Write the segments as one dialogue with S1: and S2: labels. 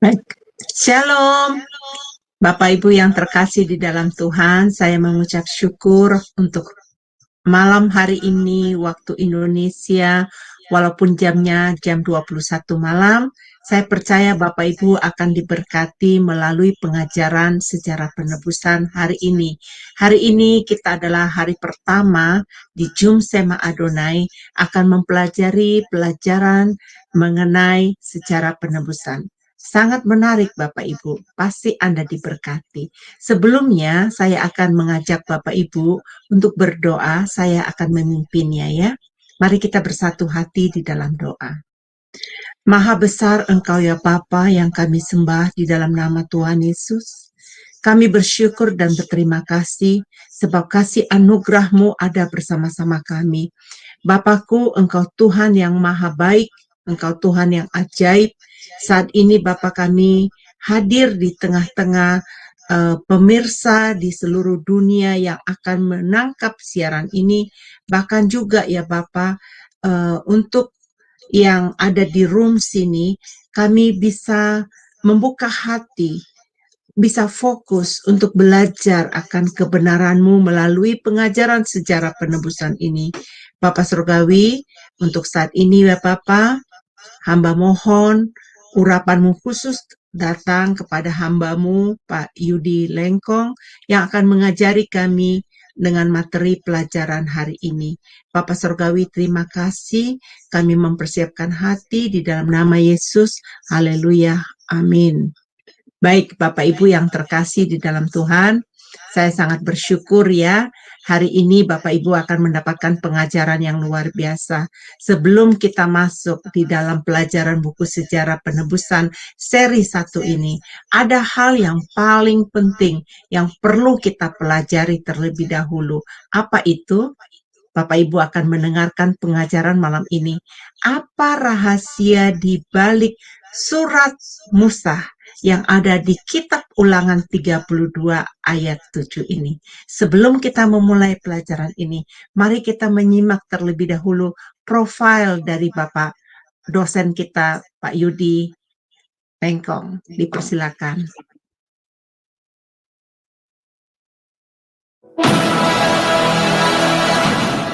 S1: Baik. Shalom, Bapak Ibu yang terkasih di dalam Tuhan, saya mengucap syukur untuk malam hari ini waktu Indonesia, walaupun jamnya jam 21 malam, saya percaya Bapak Ibu akan diberkati melalui pengajaran sejarah penebusan hari ini. Hari ini kita adalah hari pertama di Jum Sema Adonai akan mempelajari pelajaran mengenai sejarah penebusan. Sangat menarik Bapak Ibu, pasti Anda diberkati. Sebelumnya saya akan mengajak Bapak Ibu untuk berdoa, saya akan memimpinnya ya. Mari kita bersatu hati di dalam doa. Maha besar Engkau ya Bapa yang kami sembah di dalam nama Tuhan Yesus. Kami bersyukur dan berterima kasih sebab kasih anugerah-Mu ada bersama-sama kami. Bapakku, Engkau Tuhan yang maha baik, Engkau Tuhan yang ajaib. Saat ini Bapa kami hadir di tengah-tengah pemirsa di seluruh dunia yang akan menangkap siaran ini, bahkan juga ya Bapak, untuk yang ada di room sini, kami bisa membuka hati, bisa fokus untuk belajar akan kebenaran-Mu melalui pengajaran sejarah penebusan ini. Bapak Surgawi, untuk saat ini ya Bapak, hamba mohon urapan-Mu khusus datang kepada hamba-Mu, Pak Yudi Lengkong, yang akan mengajari kami dengan materi pelajaran hari ini. Bapak Surgawi, terima kasih. Kami mempersiapkan hati di dalam nama Yesus. Haleluya. Amin. Baik, Bapak Ibu yang terkasih di dalam Tuhan, saya sangat bersyukur ya. Hari ini Bapak Ibu akan mendapatkan pengajaran yang luar biasa. Sebelum kita masuk di dalam pelajaran buku sejarah penebusan seri 1 ini, ada hal yang paling penting yang perlu kita pelajari terlebih dahulu. Apa itu? Bapak Ibu akan mendengarkan pengajaran malam ini. Apa rahasia di balik surat Musa yang ada di kitab Ulangan 32 ayat 7 ini? Sebelum kita memulai pelajaran ini, mari kita menyimak terlebih dahulu profil dari Bapak dosen kita, Pak Yudi Lengkong. Dipersilakan.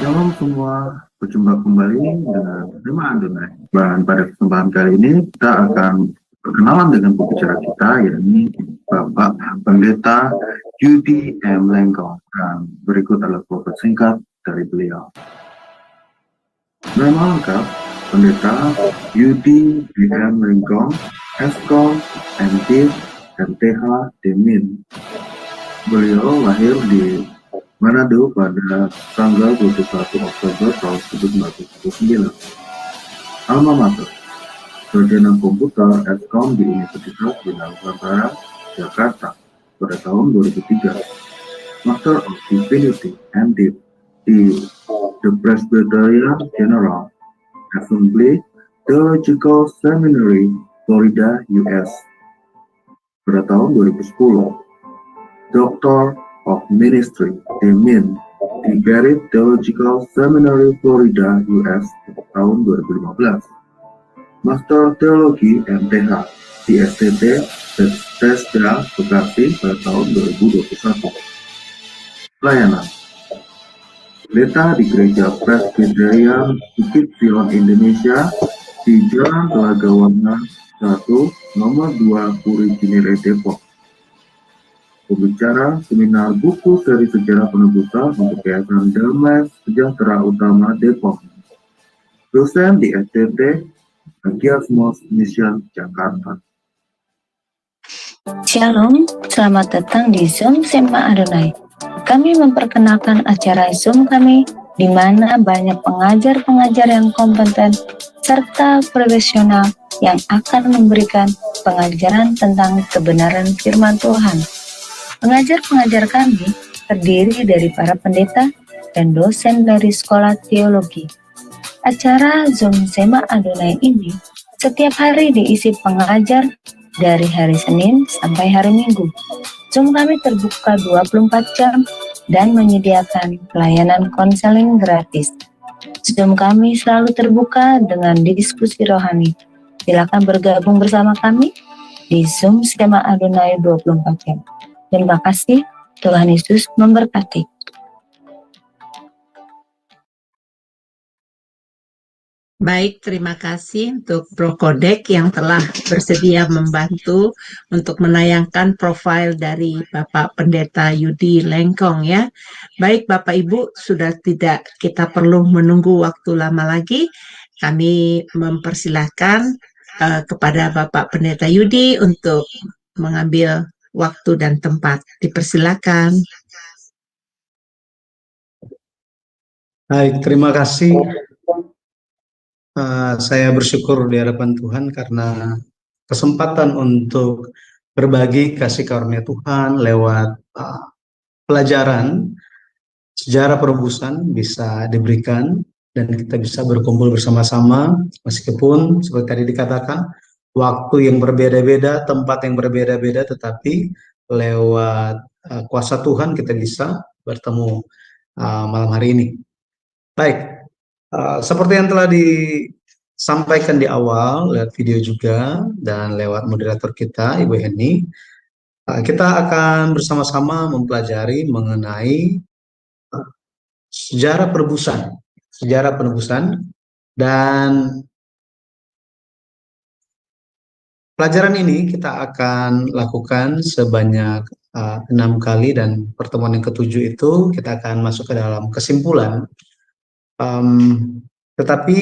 S2: Shalom semua, berjumpa kembali dengan Sema Adonai. Dan pada kesempatan kali ini kita akan berkenalan dengan pembicara kita, yakni Bapak Pendeta Yudi M. Lengkong. Dan berikut adalah profil singkat dari beliau. Nama lengkap Pendeta Yudi M. Lengkong, Eskom, MD, MTH, Demin. Beliau lahir di Manado pada tanggal 21 Oktober tahun 1999. Alma mater, Sarjana Komputer Eskom di Universitas Bina Nusantara, Jakarta pada tahun 2003. Master of Divinity MD di The Presbyterian General Assembly Theological Seminary, Florida, US pada tahun 2010. Doctor of Ministry, Demin, di Garrett Theological Seminary, Florida, US, tahun 2015. Master Teologi MTH di STT Bethesda, Bekasi, pada tahun 2021. Pelayanan Pendeta di Gereja Presbyterian Bukit Sion Indonesia di Jalan Telaga Warna 1, nomor 2, Puri Cinere, Depok. Pembicara seminar buku seri sejarah penebusan untuk Yayasan Damai Sejahtera Utama Depok. Dosen di STT Agiasmos Mission Jakarta.
S3: Shalom, selamat datang di Zoom Sema Adonai. Kami memperkenalkan acara Zoom kami di mana banyak pengajar-pengajar yang kompeten serta profesional yang akan memberikan pengajaran tentang kebenaran firman Tuhan. Pengajar-pengajar kami terdiri dari para pendeta dan dosen dari sekolah teologi. Acara Zoom Sema Adonai ini setiap hari diisi pengajar dari hari Senin sampai hari Minggu. Zoom kami terbuka 24 jam dan menyediakan pelayanan konseling gratis. Zoom kami selalu terbuka dengan diskusi rohani. Silakan bergabung bersama kami di Zoom Sema Adonai 24 jam. Terima kasih, Tuhan Yesus memberkati.
S1: Baik, terima kasih untuk Bro Kodek yang telah bersedia membantu untuk menayangkan profil dari Bapak Pendeta Yudi Lengkong ya. Baik Bapak Ibu, sudah tidak kita perlu menunggu waktu lama lagi. Kami mempersilahkan kepada Bapak Pendeta Yudi untuk mengambil waktu dan tempat. Dipersilakan.
S4: Baik, terima kasih. Saya bersyukur di hadapan Tuhan karena kesempatan untuk berbagi kasih karunia Tuhan lewat pelajaran sejarah perebusan bisa diberikan dan kita bisa berkumpul bersama-sama meskipun seperti tadi dikatakan waktu yang berbeda-beda, tempat yang berbeda-beda, tetapi lewat kuasa Tuhan kita bisa bertemu malam hari ini. Baik. Seperti yang telah disampaikan di awal, lewat video juga, dan lewat moderator kita, Ibu Heni, kita akan bersama-sama mempelajari mengenai sejarah penebusan, dan pelajaran ini kita akan lakukan sebanyak 6 kali, dan pertemuan yang ke-7 itu kita akan masuk ke dalam kesimpulan. Tetapi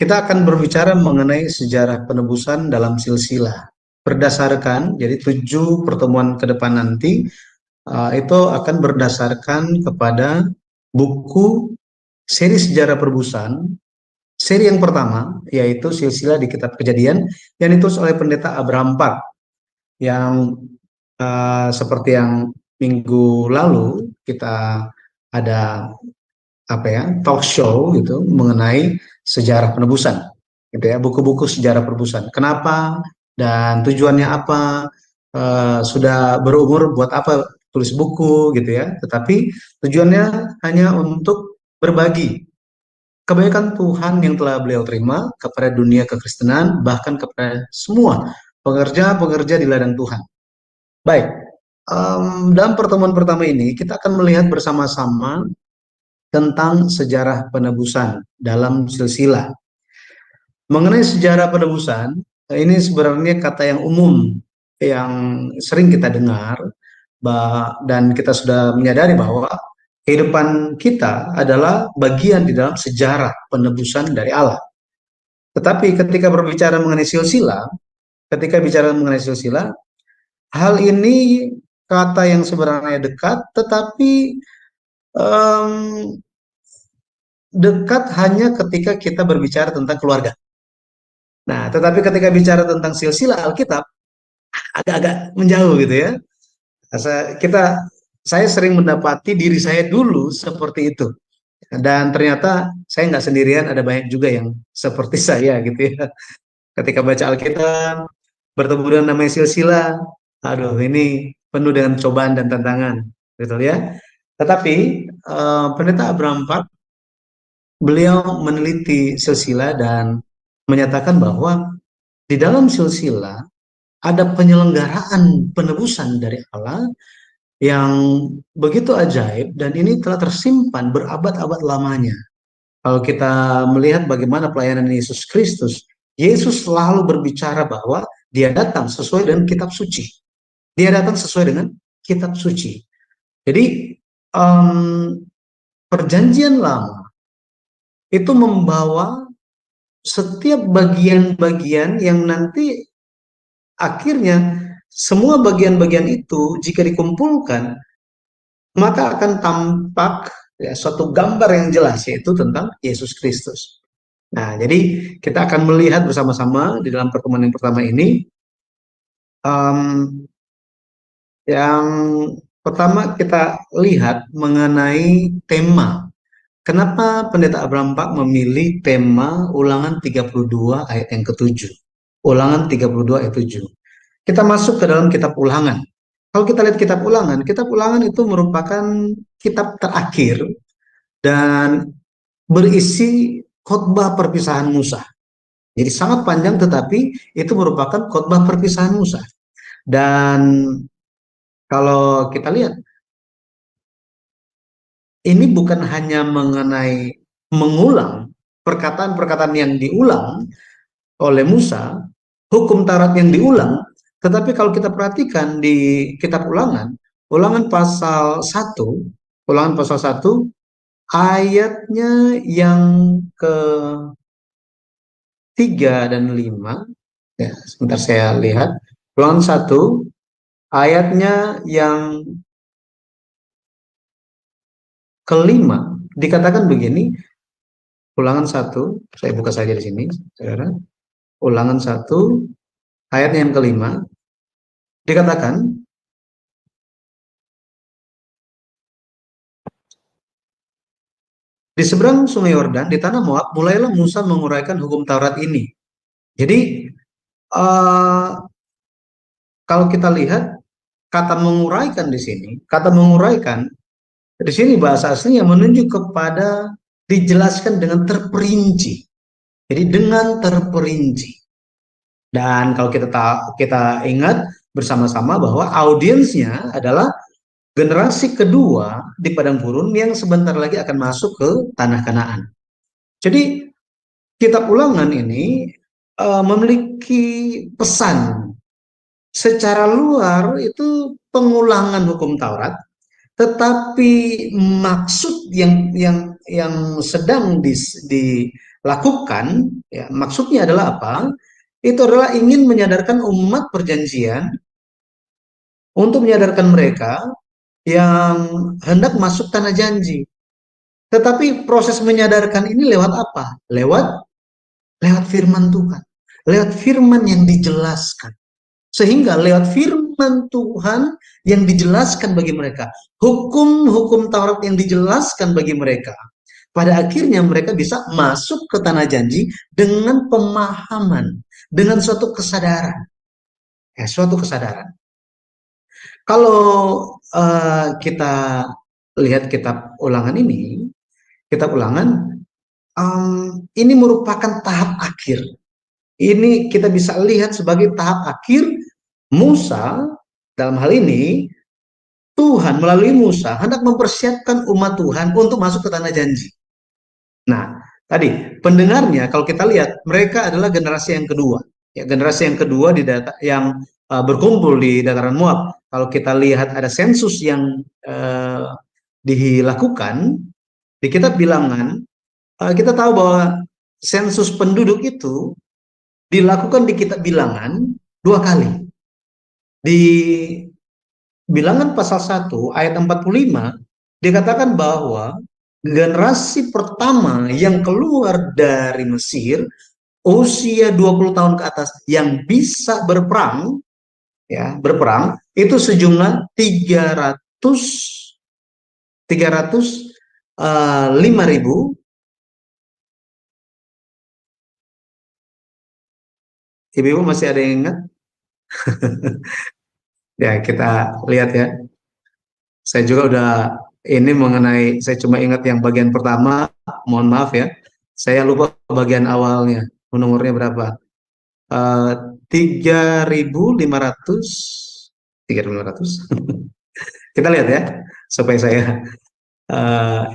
S4: kita akan berbicara mengenai sejarah penebusan dalam silsilah berdasarkan, jadi 7 pertemuan ke depan nanti itu akan berdasarkan kepada buku seri sejarah penebusan. Seri yang pertama yaitu silsilah di Kitab Kejadian yang ditulis oleh Pendeta Abraham Park, yang seperti yang minggu lalu kita ada talk show gitu mengenai sejarah penebusan, gitu ya, buku-buku sejarah penebusan. Kenapa dan tujuannya apa? Sudah berumur buat apa tulis buku, gitu ya? Tetapi tujuannya hanya untuk berbagi kebaikan Tuhan yang telah beliau terima kepada dunia kekristenan, bahkan kepada semua pekerja-pekerja di ladang Tuhan. Baik, dalam pertemuan pertama ini kita akan melihat bersama-sama tentang sejarah penebusan dalam silsilah. Mengenai sejarah penebusan, ini sebenarnya kata yang umum yang sering kita dengar, dan kita sudah menyadari bahwa kehidupan kita adalah bagian di dalam sejarah penebusan dari Allah. Tetapi ketika berbicara mengenai silsilah, hal ini kata yang sebenarnya dekat, tetapi dekat hanya ketika kita berbicara tentang keluarga. Nah, tetapi ketika bicara tentang silsilah Alkitab, agak-agak menjauh gitu ya. Saya sering mendapati diri saya dulu seperti itu. Dan ternyata saya nggak sendirian, ada banyak juga yang seperti saya gitu ya. Ketika baca Alkitab, bertemu dengan namanya silsilah, aduh ini penuh dengan cobaan dan tantangan, gitu ya. Tetapi Pendeta Abraham Park, beliau meneliti silsilah dan menyatakan bahwa di dalam silsilah ada penyelenggaraan penebusan dari Allah yang begitu ajaib, dan ini telah tersimpan berabad-abad lamanya. Kalau kita melihat bagaimana pelayanan Yesus Kristus, Yesus selalu berbicara bahwa dia datang sesuai dengan kitab suci. Dia datang sesuai dengan kitab suci. Jadi perjanjian lama itu membawa setiap bagian-bagian yang nanti akhirnya semua bagian-bagian itu jika dikumpulkan maka akan tampak ya, suatu gambar yang jelas, yaitu tentang Yesus Kristus. Nah, jadi kita akan melihat bersama-sama di dalam pertemuan yang pertama ini. Yang pertama kita lihat mengenai tema. Kenapa Pendeta Abraham Park memilih tema Ulangan 32 ayat yang ke-7? Ulangan 32 ayat 7. Kita masuk ke dalam kitab Ulangan. Kalau kita lihat kitab Ulangan itu merupakan kitab terakhir dan berisi khotbah perpisahan Musa. Jadi sangat panjang, tetapi itu merupakan khotbah perpisahan Musa. Dan kalau kita lihat, ini bukan hanya mengenai mengulang perkataan-perkataan yang diulang oleh Musa, hukum Taurat yang diulang, tetapi kalau kita perhatikan di kitab Ulangan, Ulangan pasal 1, Ulangan pasal 1 ayatnya yang ke-3 dan 5, ya, sebentar saya lihat. Ulangan 1 ayatnya yang ke-5 dikatakan begini. Ulangan 1, saya buka saja di sini, saudara. Ulangan 1 ayat yang ke-5 dikatakan, di seberang sungai Yordan di tanah Moab mulailah Musa menguraikan hukum Taurat ini. Jadi kalau kita lihat kata menguraikan di sini, kata menguraikan di sini bahasa aslinya menunjuk kepada dijelaskan dengan terperinci. Jadi dengan terperinci. Dan kalau kita ingat bersama-sama bahwa audiensnya adalah generasi kedua di padang gurun yang sebentar lagi akan masuk ke tanah Kanaan. Jadi kitab Ulangan ini memiliki pesan secara luar itu pengulangan hukum Taurat, tetapi maksud yang sedang dilakukan, ya, maksudnya adalah apa? Itu adalah ingin menyadarkan umat perjanjian, untuk menyadarkan mereka yang hendak masuk tanah janji. Tetapi proses menyadarkan ini lewat apa? Lewat firman Tuhan. Lewat firman yang dijelaskan. Sehingga lewat firman Tuhan yang dijelaskan bagi mereka, hukum-hukum Taurat yang dijelaskan bagi mereka, pada akhirnya mereka bisa masuk ke tanah janji dengan pemahaman, dengan suatu kesadaran. Ya, suatu kesadaran. Kalau kita lihat kitab Ulangan ini, kitab Ulangan ini merupakan tahap akhir. Ini kita bisa lihat sebagai tahap akhir Musa. Dalam hal ini Tuhan melalui Musa hendak mempersiapkan umat Tuhan untuk masuk ke tanah janji. Nah, tadi pendengarnya kalau kita lihat mereka adalah generasi yang kedua. Ya, generasi yang kedua yang berkumpul di dataran Moab. Kalau kita lihat ada sensus yang dilakukan di kitab Bilangan, kita tahu bahwa sensus penduduk itu dilakukan di kitab Bilangan 2 kali. Di Bilangan pasal 1 ayat 45 dikatakan bahwa generasi pertama yang keluar dari Mesir usia 20 tahun ke atas yang bisa berperang, ya, berperang itu sejumlah 305.000. Ibu masih ada yang ingat? Ya, kita lihat ya. Saya juga udah ini mengenai, saya cuma ingat yang bagian pertama, mohon maaf ya. Saya lupa bagian awalnya, nomornya berapa. 3.500. Kita lihat ya, supaya saya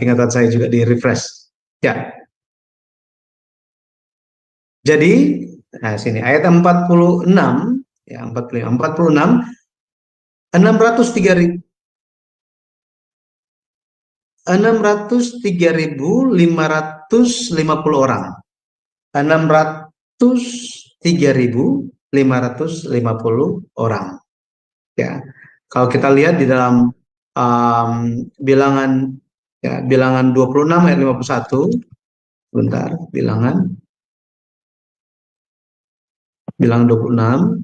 S4: ingatan saya juga di refresh. Ya. Jadi, nah sini ayat 46, ya 46, 603.550 orang. 603.550 orang. Ya. Kalau kita lihat di dalam bilangan, ya, bilangan 26 ayat 51. Bentar, bilangan 26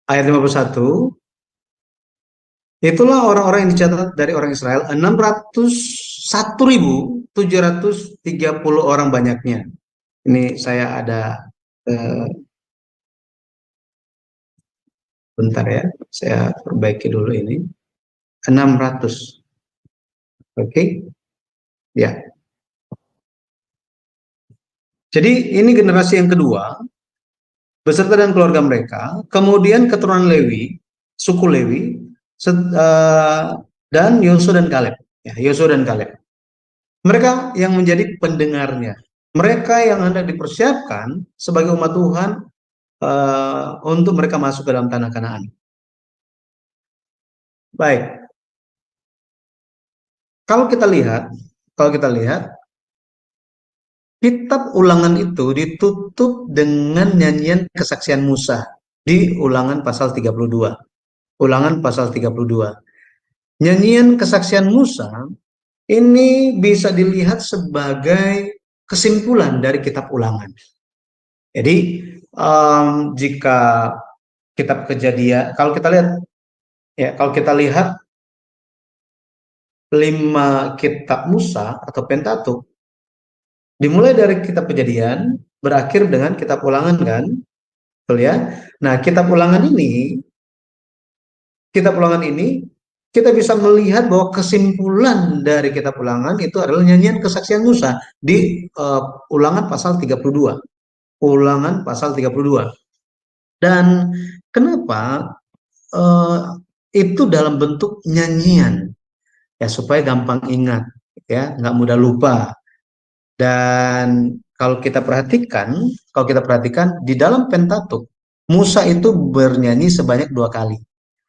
S4: ayat 51, itulah orang-orang yang dicatat dari orang Israel, 601.730 orang banyaknya. Ini saya ada Bentar ya, saya perbaiki dulu ini. 600. Oke. Ya. Jadi ini generasi yang kedua, beserta dan keluarga mereka, kemudian keturunan Lewi, suku Lewi, dan Yosua dan Kaleb. Ya, Yosua dan Kaleb. Mereka yang menjadi pendengarnya. Mereka yang hendak dipersiapkan sebagai umat Tuhan untuk mereka masuk ke dalam tanah Kanaan. Baik. Kalau kita lihat kitab Ulangan itu ditutup dengan nyanyian kesaksian Musa di Ulangan pasal 32. Ulangan pasal 32. Nyanyian kesaksian Musa ini bisa dilihat sebagai kesimpulan dari kitab Ulangan. Jadi jika kitab Kejadian, kalau kita lihat 5 kitab Musa atau Pentatuk, dimulai dari kitab Kejadian, berakhir dengan kitab Ulangan kan? Betul ya? Nah, kitab Ulangan ini kita bisa melihat bahwa kesimpulan dari kitab Ulangan itu adalah nyanyian kesaksian Musa di Ulangan pasal 32. Ulangan pasal 32. Dan kenapa itu dalam bentuk nyanyian? Ya, supaya gampang ingat, ya, nggak mudah lupa. Dan kalau kita perhatikan di dalam Pentatuk, Musa itu bernyanyi sebanyak 2 kali.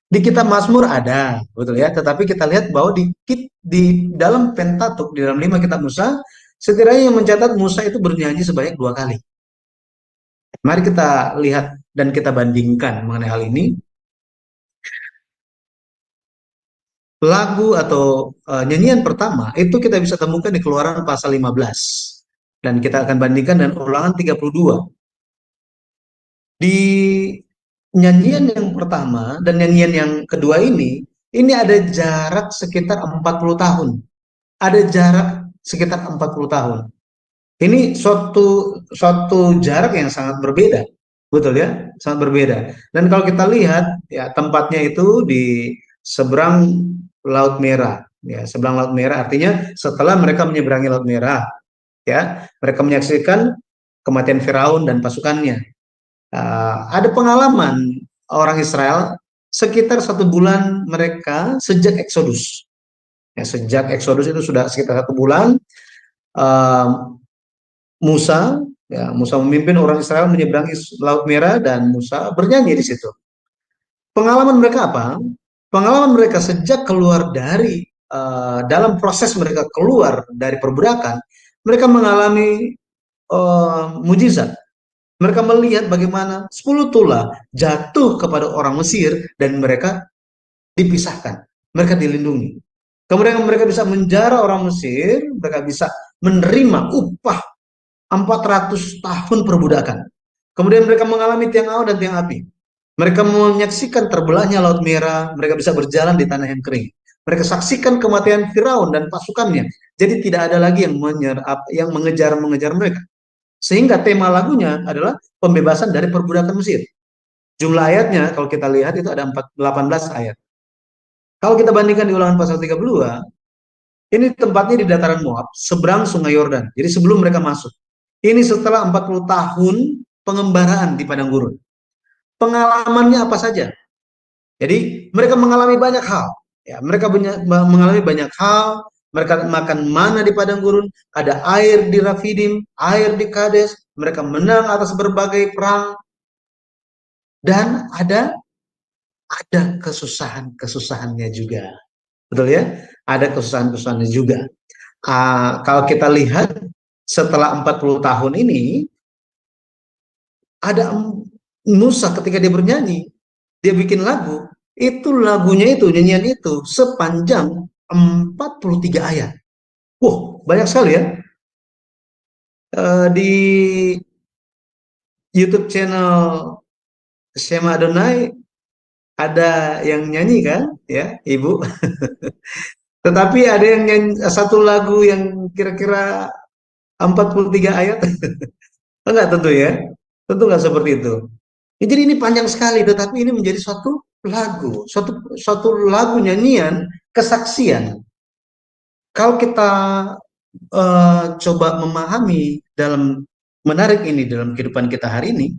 S4: Di kitab Mazmur ada, betul ya. Tetapi kita lihat bahwa di dalam Pentatuk, di dalam 5 kitab Musa, setidaknya yang mencatat Musa itu bernyanyi sebanyak 2 kali. Mari kita lihat dan kita bandingkan mengenai hal ini. Lagu atau nyanyian pertama itu kita bisa temukan di Keluaran pasal 15. Dan kita akan bandingkan dengan Ulangan 32. Di nyanyian yang pertama dan nyanyian yang kedua ini ada jarak sekitar 40 tahun. Ada jarak sekitar 40 tahun. Ini suatu jarak yang sangat berbeda. Betul ya? Sangat berbeda. Dan kalau kita lihat, ya, tempatnya itu di seberang Laut Merah. Ya, seberang Laut Merah artinya setelah mereka menyeberangi Laut Merah, ya, mereka menyaksikan kematian Firaun dan pasukannya. Ada pengalaman orang Israel sekitar 1 bulan mereka sejak Exodus. Ya, sejak Exodus itu sudah sekitar 1 bulan. Musa memimpin orang Israel menyeberangi Laut Merah dan Musa bernyanyi di situ. Pengalaman mereka apa? Pengalaman mereka sejak keluar dari dalam proses mereka keluar dari perbudakan, mereka mengalami mujizat. Mereka melihat bagaimana 10 tulah jatuh kepada orang Mesir dan mereka dipisahkan, mereka dilindungi. Kemudian mereka bisa menjara orang Mesir, mereka bisa menerima upah 400 tahun perbudakan. Kemudian mereka mengalami tiang awan dan tiang api. Mereka menyaksikan terbelahnya Laut Merah, mereka bisa berjalan di tanah yang kering. Mereka saksikan kematian Firaun dan pasukannya. Jadi tidak ada lagi yang mengejar mereka. Sehingga tema lagunya adalah pembebasan dari perbudakan Mesir. Jumlah ayatnya kalau kita lihat itu ada 18 ayat. Kalau kita bandingkan di Ulangan pasal 32, ini tempatnya di dataran Moab, seberang Sungai Yordan. Jadi sebelum mereka masuk. Ini setelah 40 tahun pengembaraan di padang gurun. Pengalamannya apa saja? Jadi mereka mengalami banyak hal. Ya, mereka mengalami banyak hal. Mereka makan mana di padang gurun. Ada air di Rafidim, air di Kades. Mereka menang atas berbagai perang. Dan ada kesusahannya juga. Betul ya? Ada kesusahannya juga. Kalau kita lihat setelah 40 tahun ini, ada Musa ketika dia bernyanyi, dia bikin lagu, nyanyian itu sepanjang 43 ayat. Banyak sekali ya. Di YouTube channel Shema Adonai ada yang nyanyi kan, ya, Ibu. Tetapi ada yang nyanyi satu lagu yang kira-kira 43 ayat. Enggak, tentu ya. Tentu enggak seperti itu. Ya, jadi ini panjang sekali, tetapi ini menjadi suatu lagu, suatu lagu nyanyian kesaksian. Kalau kita coba memahami dalam menarik ini dalam kehidupan kita hari ini,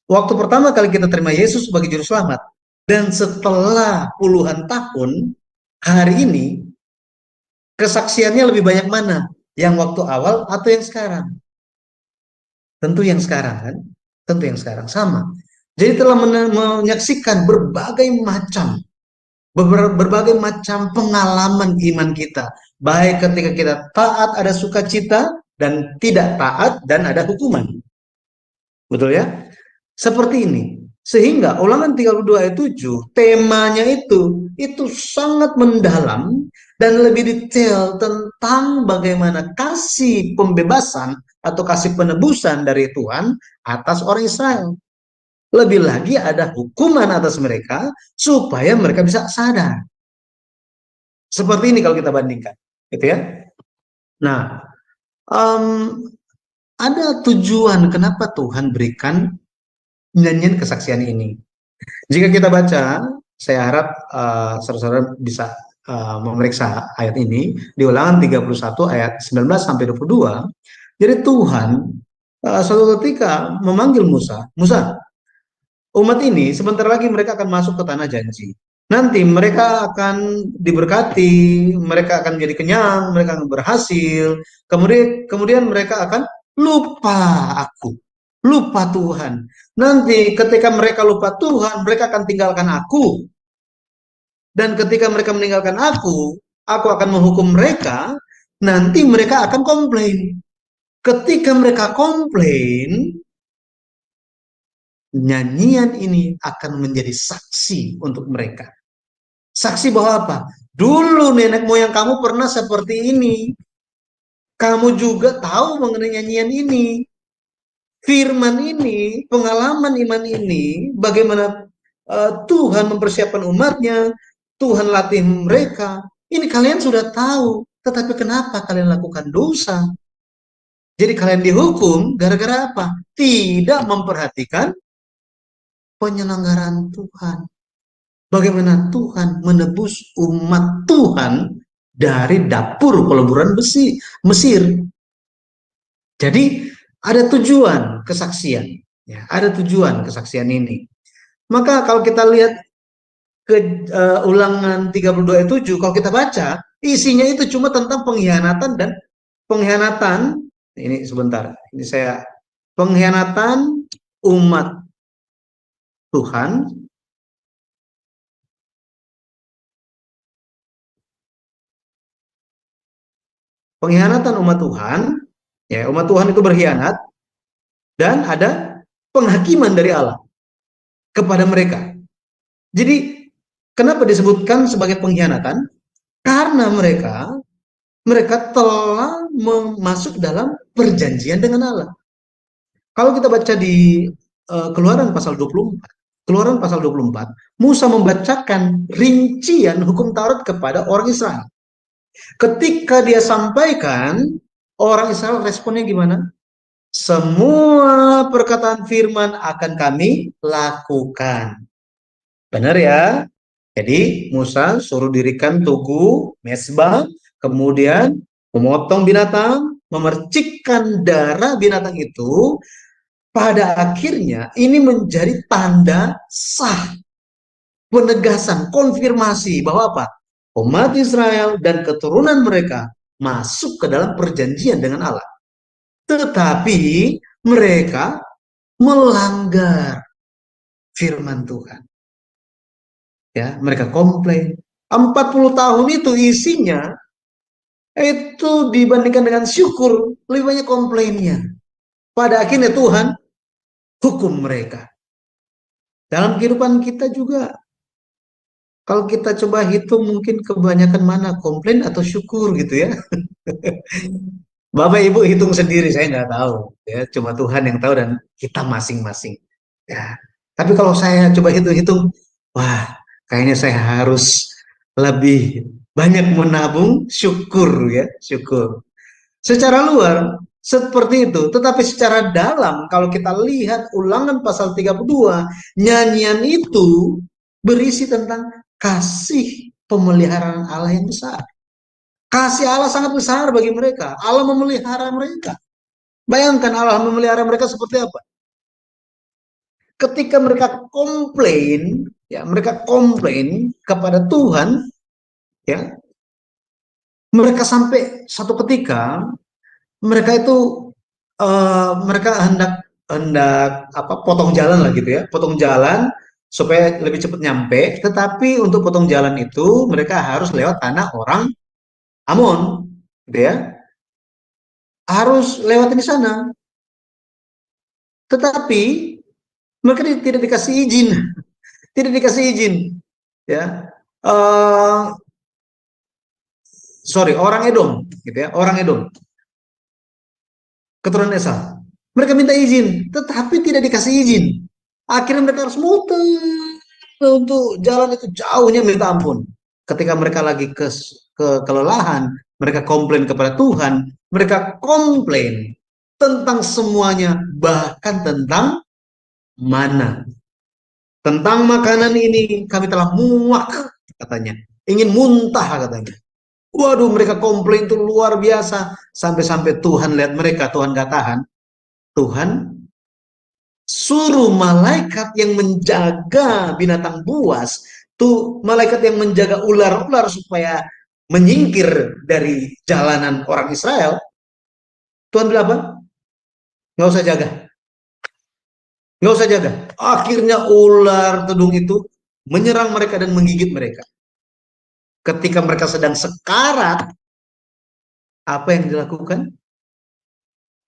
S4: waktu pertama kali kita terima Yesus sebagai juru selamat, dan setelah puluhan tahun, hari ini kesaksiannya lebih banyak mana? Yang waktu awal atau yang sekarang? Tentu yang sekarang kan? Tentu yang sekarang sama. Jadi telah menyaksikan berbagai macam pengalaman iman kita. Baik ketika kita taat ada sukacita, dan tidak taat dan ada hukuman. Betul ya? Seperti ini. Sehingga Ulangan 32 ayat 7, temanya itu sangat mendalam dan lebih detail tentang bagaimana kasih pembebasan atau kasih penebusan dari Tuhan atas orang Israel. Lebih lagi ada hukuman atas mereka supaya mereka bisa sadar. Seperti ini kalau kita bandingkan, gitu ya. Nah, ada tujuan kenapa Tuhan berikan nyanyian kesaksian ini. Jika kita baca, saya harap saudara-saudara bisa memeriksa ayat ini di Ulangan 31 ayat 19 sampai 22. Jadi Tuhan suatu ketika memanggil Musa, umat ini sebentar lagi mereka akan masuk ke tanah janji. Nanti mereka akan diberkati, mereka akan menjadi kenyang, mereka akan berhasil. Kemudian mereka akan lupa aku, lupa Tuhan. Nanti ketika mereka lupa Tuhan, mereka akan tinggalkan aku. Dan ketika mereka meninggalkan aku akan menghukum mereka. Nanti mereka akan komplain. Ketika mereka komplain, nyanyian ini akan menjadi saksi untuk mereka. Saksi bahwa apa? Dulu nenek moyang kamu pernah seperti ini. Kamu juga tahu mengenai nyanyian ini. Firman ini, pengalaman iman ini, bagaimana Tuhan mempersiapkan umatnya, Tuhan latih mereka. Ini kalian sudah tahu, tetapi kenapa kalian lakukan dosa? Jadi kalian dihukum gara-gara apa? Tidak memperhatikan penyelenggaraan Tuhan. Bagaimana Tuhan menebus umat Tuhan dari dapur peleburan besi Mesir. Jadi ada tujuan kesaksian, ya, ada tujuan kesaksian ini. Maka kalau kita lihat ke Ulangan 32 ayat 7, kalau kita baca, isinya itu cuma tentang pengkhianatan dan pengkhianatan. Ini sebentar, ini saya pengkhianatan umat Tuhan ya, umat Tuhan itu berkhianat, dan ada penghakiman dari Allah kepada mereka. Jadi kenapa disebutkan sebagai pengkhianatan? Karena mereka telah masuk dalam perjanjian dengan Allah. Kalau kita baca di Keluaran pasal 24, Musa membacakan rincian hukum Taurat kepada orang Israel. Ketika dia sampaikan, orang Israel responnya gimana? Semua perkataan firman akan kami lakukan. Benar ya? Jadi Musa suruh dirikan tugu, mesbah, kemudian memotong binatang, memercikkan darah binatang itu. Pada akhirnya ini menjadi tanda sah, penegasan, konfirmasi bahwa apa? Umat Israel dan keturunan mereka masuk ke dalam perjanjian dengan Allah. Tetapi mereka melanggar firman Tuhan. Ya, mereka komplain. 40 tahun itu isinya itu dibandingkan dengan syukur, lebih banyak komplainnya. Pada akhirnya Tuhan hukum mereka. Dalam kehidupan kita juga, kalau kita coba hitung, mungkin kebanyakan mana komplain atau syukur gitu ya. Bapak Ibu hitung sendiri, saya nggak tahu. Ya, cuma Tuhan yang tahu dan kita masing-masing. Ya. Tapi kalau saya coba hitung-hitung, wah, kayaknya saya harus lebih banyak menabung syukur ya, syukur. Secara luar, Seperti itu. Tetapi secara dalam, kalau kita lihat Ulangan pasal 32, nyanyian itu berisi tentang kasih pemeliharaan Allah yang besar. Kasih Allah sangat besar bagi mereka. Allah memelihara mereka. Bayangkan Allah memelihara mereka seperti apa. Ketika mereka komplain, ya mereka komplain kepada Tuhan, ya mereka sampai satu ketika mereka itu mereka hendak potong jalan lah gitu ya, potong jalan supaya lebih cepat nyampe. Tetapi untuk potong jalan itu mereka harus lewat tanah orang Amon, gitu ya, harus lewat di sana. Tetapi mereka tidak dikasih izin, tidak dikasih izin, ya. Sorry, orang Edom, gitu ya, orang Edom, keturunan Esau. Mereka minta izin, tetapi tidak dikasih izin. Akhirnya mereka harus muter untuk jalan itu jauhnya minta ampun. Ketika mereka lagi kelelahan, mereka komplain kepada Tuhan, mereka komplain tentang semuanya, bahkan tentang mana. Tentang makanan ini kami telah muak, katanya. Ingin muntah, katanya. Waduh, mereka komplain itu luar biasa. Sampai-sampai Tuhan lihat mereka, Tuhan gak tahan. Tuhan suruh malaikat yang menjaga binatang buas, tuh malaikat yang menjaga ular-ular supaya menyingkir dari jalanan orang Israel. Tuhan bilang apa? Nggak usah jaga. Nggak usah jaga. Akhirnya ular tedung itu menyerang mereka dan menggigit mereka. Ketika mereka sedang sekarat, apa yang dilakukan?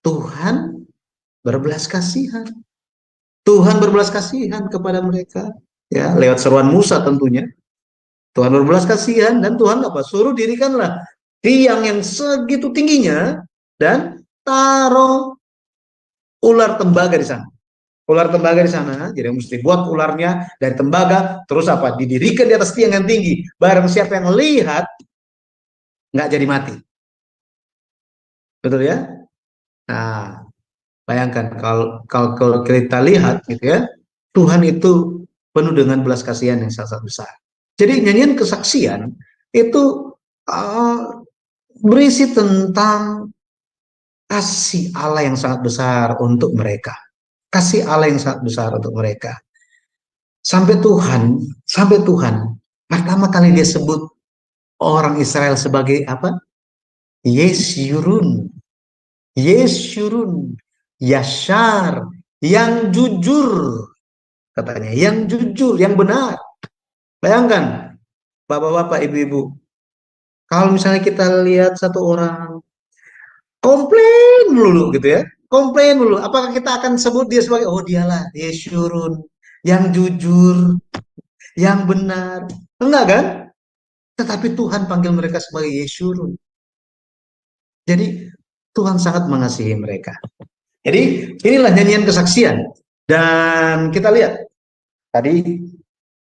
S4: Tuhan berbelas kasihan. Tuhan berbelas kasihan kepada mereka. Ya, lewat seruan Musa tentunya. Tuhan berbelas kasihan dan Tuhan apa? Suruh dirikanlah tiang yang segitu tingginya dan taruh ular tembaga di sana. Ular tembaga di sana, jadi mesti buat ularnya dari tembaga, terus apa? Didirikan di atas tiang yang tinggi. Barang siapa yang lihat, nggak jadi mati. Betul ya? Nah, bayangkan kalau kita lihat gitu ya, Tuhan itu penuh dengan belas kasihan yang sangat besar. Jadi nyanyian kesaksian itu berisi tentang kasih Allah yang sangat besar untuk mereka. Kasih Allah yang sangat besar untuk mereka. Sampai Tuhan pertama kali dia sebut orang Israel sebagai apa? Yesyurun, Yashar, yang jujur, katanya, yang jujur, yang benar. Bayangkan, bapak-bapak, ibu-ibu, kalau misalnya kita lihat satu orang komplain melulu gitu ya, komplain melulu, apakah kita akan sebut dia sebagai, oh dialah Yesyurun, yang jujur, yang benar? Enggak kan? Tetapi Tuhan panggil mereka sebagai Yesyurun. Jadi Tuhan sangat mengasihi mereka. Jadi inilah nyanyian kesaksian. Dan kita lihat tadi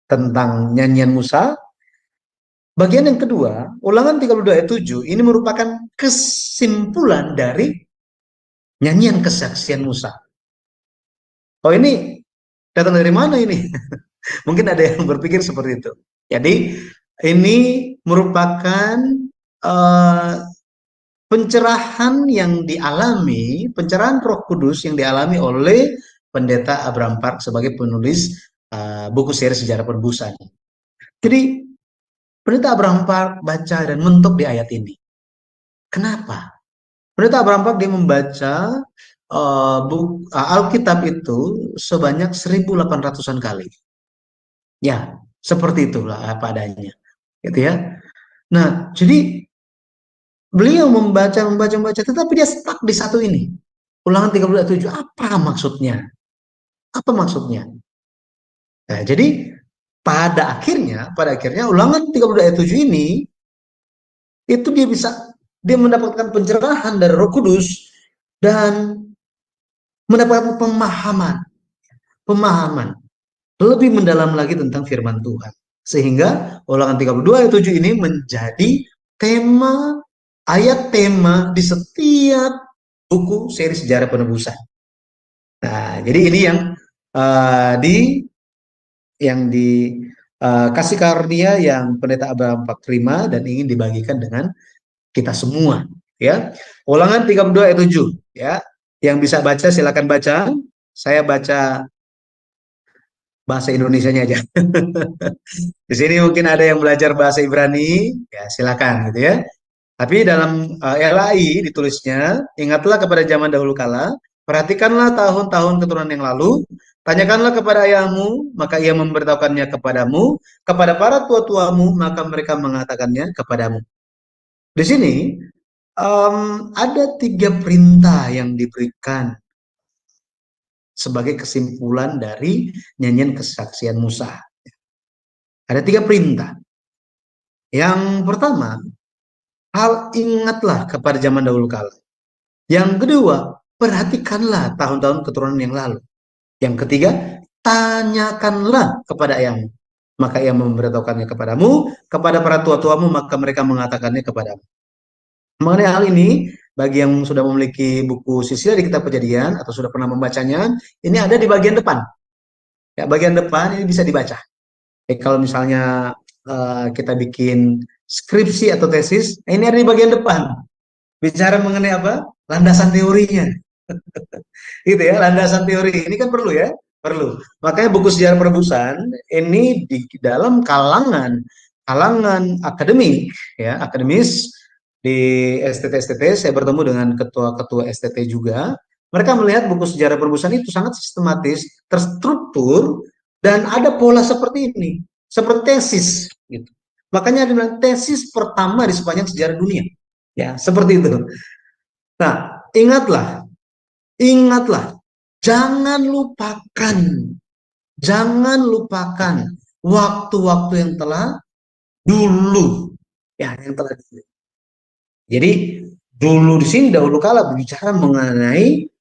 S4: tentang nyanyian Musa. Bagian yang kedua, Ulangan 32 ayat 7, ini merupakan kesimpulan dari nyanyian kesaksian Musa. Oh, ini datang dari mana ini? Mungkin ada yang berpikir seperti itu. Jadi ini merupakan pencerahan yang dialami, pencerahan Roh Kudus yang dialami oleh Pendeta Abraham Park sebagai penulis buku seri Sejarah Penebusan. Jadi Pendeta Abraham Park baca dan mentok di ayat ini. Kenapa? Pendeta Abraham Park dia membaca Alkitab itu sebanyak 1.800-an kali. Ya, seperti itulah apa adanya. Gitu ya. Nah, jadi beliau membaca, tetapi dia stuck di satu ini. Ulangan 37, apa maksudnya? Apa maksudnya? Nah, jadi pada akhirnya Ulangan 32 ayat 7 ini itu dia mendapatkan pencerahan dari Roh Kudus dan mendapatkan pemahaman lebih mendalam lagi tentang firman Tuhan. Sehingga Ulangan 32 ayat 7 ini menjadi ayat tema di setiap buku seri sejarah penebusan. Nah, jadi ini yang kasih karunia yang Pendeta Abraham Pak terima dan ingin dibagikan dengan kita semua, ya. Ulangan 32 ayat 7, ya. Yang bisa baca silakan baca. Saya baca bahasa Indonesianya aja. Di sini mungkin ada yang belajar bahasa Ibrani, ya silakan gitu ya. Tapi dalam LAI ditulisnya, ingatlah kepada zaman dahulu kala, perhatikanlah tahun-tahun keturunan yang lalu, tanyakanlah kepada ayahmu, maka ia memberitahukannya kepadamu, kepada para tua-tuamu, maka mereka mengatakannya kepadamu. Di sini ada 3 perintah yang diberikan sebagai kesimpulan dari nyanyian kesaksian Musa. Ada 3 perintah. Yang pertama, ingatlah kepada zaman dahulu kala. Yang kedua, perhatikanlah tahun-tahun keturunan yang lalu. Yang ketiga, tanyakanlah kepada ayahmu, maka ia memberitahukannya kepadamu, kepada para tua-tuamu, maka mereka mengatakannya kepadamu. Mengenai hal ini, bagi yang sudah memiliki buku silsilah di Kitab Kejadian atau sudah pernah membacanya, ini ada di bagian depan. Ya, bagian depan ini bisa dibaca. Kalau misalnya kita bikin skripsi atau tesis, ini ada di bagian depan. Bicara mengenai apa? Landasan teorinya. Gitu ya, landasan teori. Ini kan perlu ya? Perlu. Makanya buku sejarah penebusan ini di dalam kalangan akademik, ya, akademis di STT, saya bertemu dengan ketua-ketua STT juga. Mereka melihat buku sejarah penebusan itu sangat sistematis, terstruktur, dan ada pola seperti ini, seperti tesis. Gitu. Makanya ada tesis pertama di sepanjang sejarah dunia. Ya, seperti itu. Nah, ingatlah, jangan lupakan waktu-waktu yang telah dulu. Ya, yang telah dulu. Jadi dulu di sini dahulu kala berbicara mengenai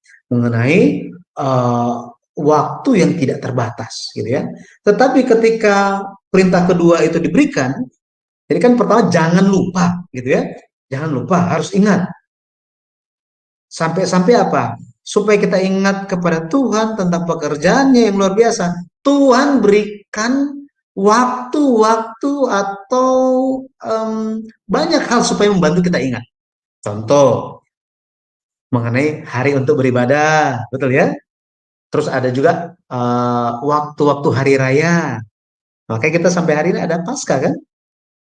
S4: waktu yang tidak terbatas, gitu ya. Tetapi ketika perintah kedua itu diberikan, jadi kan pertama jangan lupa, gitu ya. Jangan lupa, harus ingat. Sampai apa? Supaya kita ingat kepada Tuhan tentang pekerjaannya yang luar biasa. Tuhan berikan waktu-waktu atau banyak hal supaya membantu kita ingat. Contoh, mengenai hari untuk beribadah, betul ya? Terus ada juga waktu-waktu hari raya. Makanya kita sampai hari ini ada Paskah kan?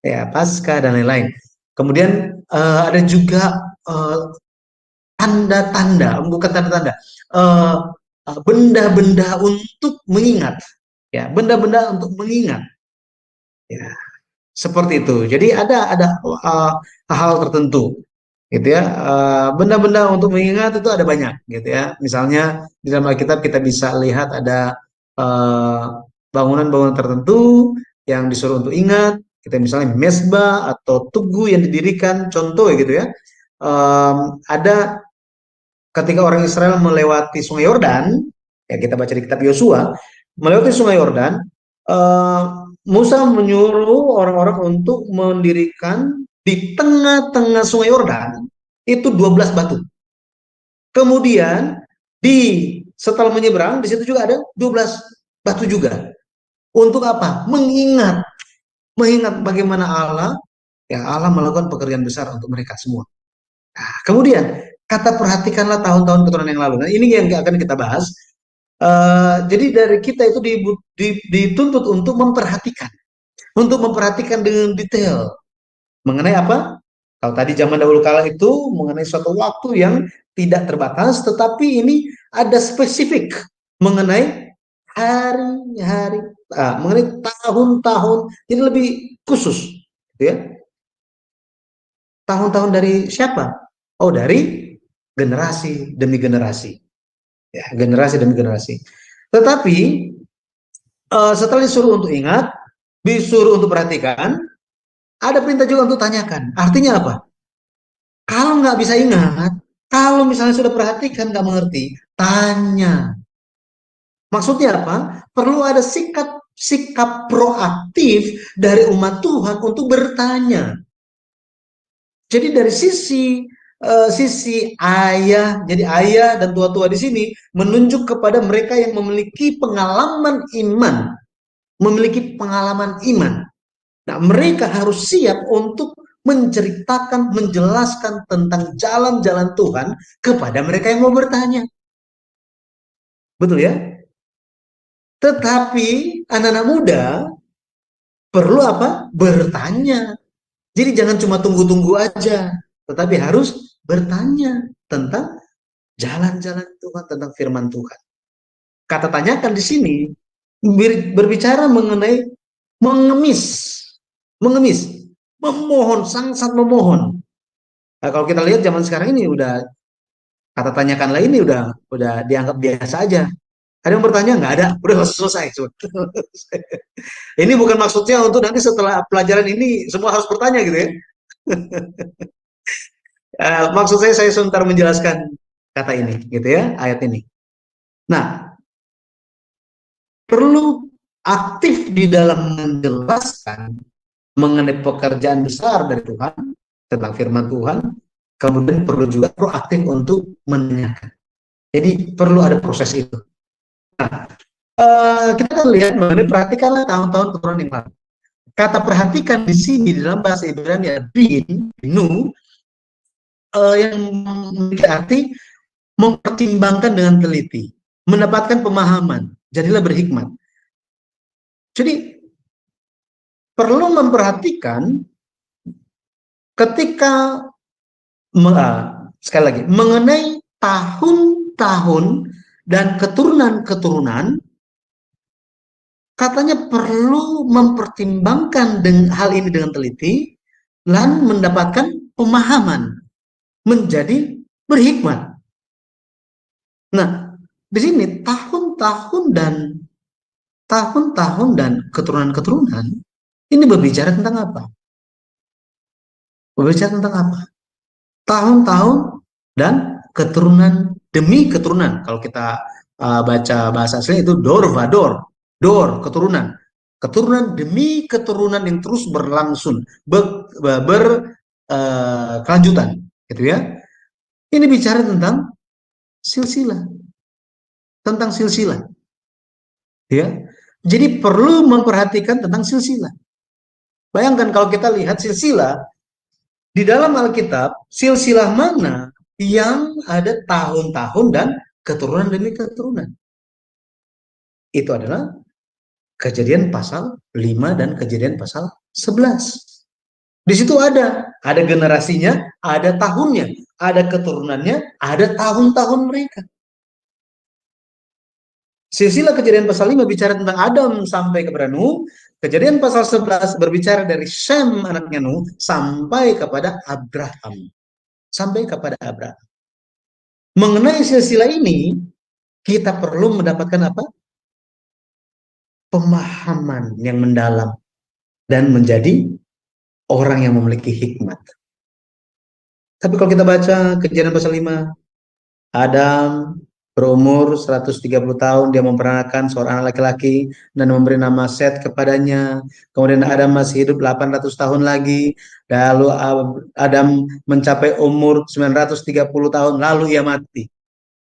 S4: Ya, Paskah dan lain-lain. Kemudian ada juga tanda-tanda, bukan tanda-tanda, benda-benda untuk mengingat. Ya, benda-benda untuk mengingat. Ya, seperti itu. Jadi ada hal tertentu, gitu ya. Benda-benda untuk mengingat itu ada banyak, gitu ya. Misalnya di dalam Alkitab kita bisa lihat ada bangunan-bangunan tertentu yang disuruh untuk ingat. Kita misalnya mesbah atau tugu yang didirikan, contoh gitu ya. Ada ketika orang Israel melewati Sungai Yordan, ya kita baca di kitab Yosua, melewati Sungai Yordan, Musa menyuruh orang-orang untuk mendirikan di tengah-tengah Sungai Yordan itu 12 batu. Kemudian setelah menyeberang di situ juga ada 12 batu juga. Untuk apa? Mengingat bagaimana Allah melakukan pekerjaan besar untuk mereka semua. Nah, kemudian kata perhatikanlah tahun-tahun keturunan yang lalu. Nah, ini yang akan kita bahas. Jadi dari kita itu dituntut untuk memperhatikan dengan detail mengenai apa? Kalau tadi zaman dahulu kala itu mengenai suatu waktu yang tidak terbatas, tetapi ini ada spesifik mengenai hari-hari, mengenai tahun-tahun, jadi lebih khusus, gitu ya. Tahun-tahun dari siapa? Oh, dari generasi demi generasi. Ya, generasi demi generasi. Tetapi setelah disuruh untuk ingat, disuruh untuk perhatikan, ada perintah juga untuk tanyakan. Artinya apa? Kalau nggak bisa ingat, kalau misalnya sudah perhatikan nggak mengerti, tanya. Maksudnya apa? Perlu ada sikap proaktif dari umat Tuhan untuk bertanya. Jadi dari sisi sisi ayah. Jadi ayah dan tua-tua di sini menunjuk kepada mereka yang memiliki pengalaman iman, memiliki pengalaman iman. Nah, mereka harus siap untuk menceritakan, menjelaskan tentang jalan-jalan Tuhan kepada mereka yang mau bertanya. Betul ya? Tetapi anak-anak muda perlu apa? Bertanya. Jadi jangan cuma tunggu-tunggu aja, tetapi harus bertanya tentang jalan-jalan Tuhan, tentang firman Tuhan. Kata tanyakan di sini berbicara mengenai mengemis, mengemis, memohon, sangat memohon. Nah, kalau kita lihat zaman sekarang ini udah kata tanyakanlah ini udah dianggap biasa aja. Ada yang bertanya? Nggak ada, udah selesai. Ini bukan maksudnya untuk nanti setelah pelajaran ini semua harus bertanya gitu ya. Maksud saya sebentar menjelaskan kata ini, gitu ya, ayat ini. Nah, perlu aktif di dalam menjelaskan mengenai pekerjaan besar dari Tuhan, tentang firman Tuhan, kemudian perlu juga proaktif untuk menanyakan. Jadi perlu ada proses itu. Nah, kita kan lihat mengenai perhatikanlah tahun-tahun keturunan yang lalu. Kata perhatikan di sini dalam bahasa Ibrani binu, yang memiliki arti mempertimbangkan dengan teliti, mendapatkan pemahaman, jadilah berhikmat. Jadi perlu memperhatikan ketika sekali lagi mengenai tahun-tahun dan keturunan-keturunan, katanya perlu mempertimbangkan hal ini dengan teliti dan mendapatkan pemahaman, menjadi berhikmat. Nah, di sini tahun-tahun dan keturunan-keturunan ini berbicara tentang apa? Berbicara tentang apa? Tahun-tahun dan keturunan demi keturunan. Kalau kita baca bahasa asli itu dor vador, dor keturunan, keturunan demi keturunan yang terus berlangsung, berkelanjutan, gitu ya. Ini bicara tentang silsilah, tentang silsilah, ya. Jadi perlu memperhatikan tentang silsilah. Bayangkan kalau kita lihat silsilah di dalam Alkitab, silsilah mana yang ada tahun-tahun dan keturunan demi keturunan. Itu adalah Kejadian pasal 5 dan Kejadian pasal 11. Di situ ada generasinya, ada tahunnya, ada keturunannya, ada tahun-tahun mereka. Silsilah Kejadian pasal 5 bicara tentang Adam sampai kepada Nuh. Kejadian pasal 11 berbicara dari Shem anaknya Nuh sampai kepada Abraham. Sampai kepada Abraham. Mengenai silsilah ini, kita perlu mendapatkan apa? Pemahaman yang mendalam dan menjadi orang yang memiliki hikmat. Tapi kalau kita baca Kejadian pasal 5, Adam berumur 130 tahun, dia memperanakan seorang anak laki-laki dan memberi nama Set kepadanya. Kemudian Adam masih hidup 800 tahun lagi. Lalu Adam mencapai umur 930 tahun, lalu ia mati.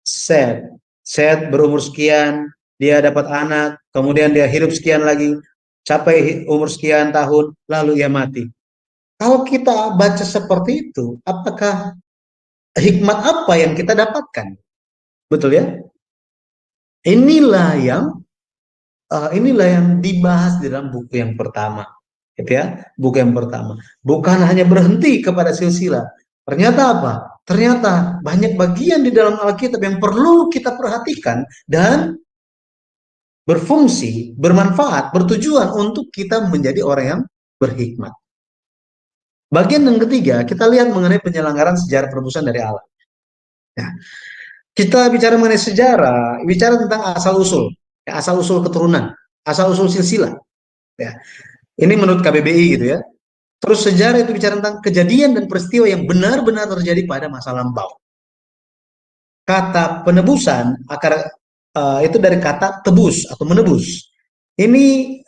S4: Set berumur sekian, dia dapat anak, kemudian dia hidup sekian lagi, capai umur sekian tahun, lalu ia mati. Kalau kita baca seperti itu, apakah hikmat apa yang kita dapatkan? Betul ya? Inilah yang dibahas di dalam buku yang pertama, gitu ya? Buku yang pertama. Bukan hanya berhenti kepada silsilah. Ternyata apa? Ternyata banyak bagian di dalam Alkitab yang perlu kita perhatikan dan berfungsi, bermanfaat, bertujuan untuk kita menjadi orang yang berhikmat. Bagian yang ketiga, kita lihat mengenai penyelenggaraan sejarah penebusan dari Allah. Ya. Kita bicara mengenai sejarah, bicara tentang asal-usul, ya, asal-usul keturunan, asal-usul silsilah. Ya. Ini menurut KBBI gitu ya. Terus sejarah itu bicara tentang kejadian dan peristiwa yang benar-benar terjadi pada masa lampau. Kata penebusan, itu dari kata tebus atau menebus. Ini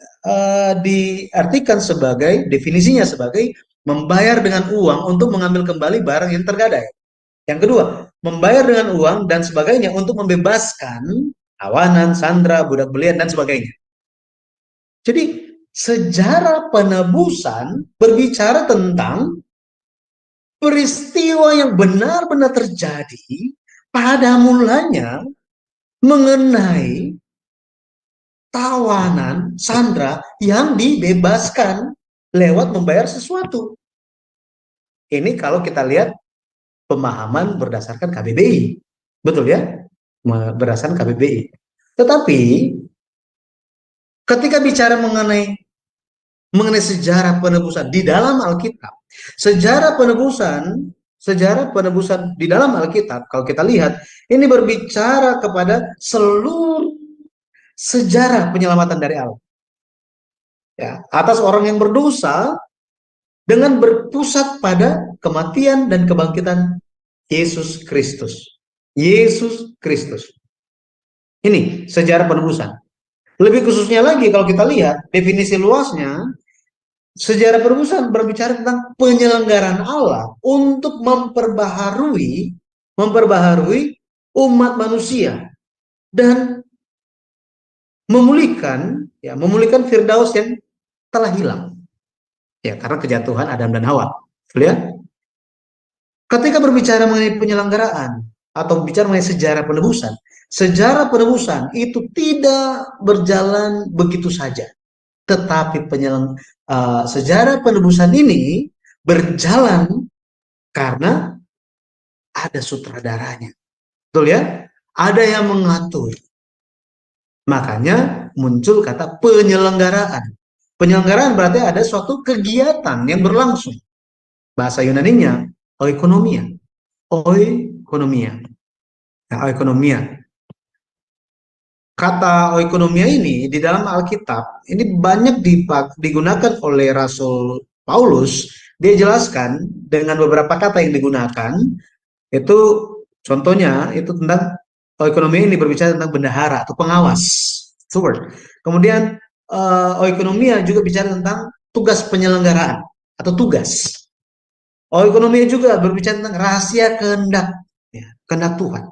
S4: diartikan sebagai, definisinya sebagai membayar dengan uang untuk mengambil kembali barang yang tergadai. Yang kedua, membayar dengan uang dan sebagainya untuk membebaskan tawanan, sandera, budak belian, dan sebagainya. Jadi, sejarah penebusan berbicara tentang peristiwa yang benar-benar terjadi pada mulanya mengenai tawanan, sandera yang dibebaskan lewat membayar sesuatu. Ini kalau kita lihat pemahaman berdasarkan KBBI. Betul ya? Berdasarkan KBBI. Tetapi ketika bicara mengenai sejarah penebusan di dalam Alkitab, sejarah penebusan di dalam Alkitab, kalau kita lihat, ini berbicara kepada seluruh sejarah penyelamatan dari Allah. Ya, atas orang yang berdosa dengan berpusat pada kematian dan kebangkitan Yesus Kristus. Yesus Kristus. Ini sejarah penebusan. Lebih khususnya lagi kalau kita lihat definisi luasnya, sejarah penebusan berbicara tentang penyelenggaraan Allah untuk memperbaharui umat manusia dan memulihkan Firdaus yang telah hilang. Ya, karena kejatuhan Adam dan Hawa. Lihat. Ketika berbicara mengenai penyelenggaraan atau bicara mengenai sejarah penebusan itu tidak berjalan begitu saja. Tetapi sejarah penebusan ini berjalan karena ada sutradaranya. Betul ya? Ada yang mengatur. Makanya muncul kata penyelenggaraan. Penyelenggaraan berarti ada suatu kegiatan yang berlangsung. Bahasa Yunaninya oikonomia. Oikonomia. Nah, oikonomia. Kata oikonomia ini di dalam Alkitab ini banyak digunakan oleh Rasul Paulus. Dia jelaskan dengan beberapa kata yang digunakan. Itu contohnya itu tentang oikonomia ini berbicara tentang bendahara atau pengawas. Steward. Kemudian oikonomia juga bicara tentang tugas penyelenggaraan atau tugas. Oikonomia juga berbicara tentang rahasia kehendak, ya, kehendak Tuhan.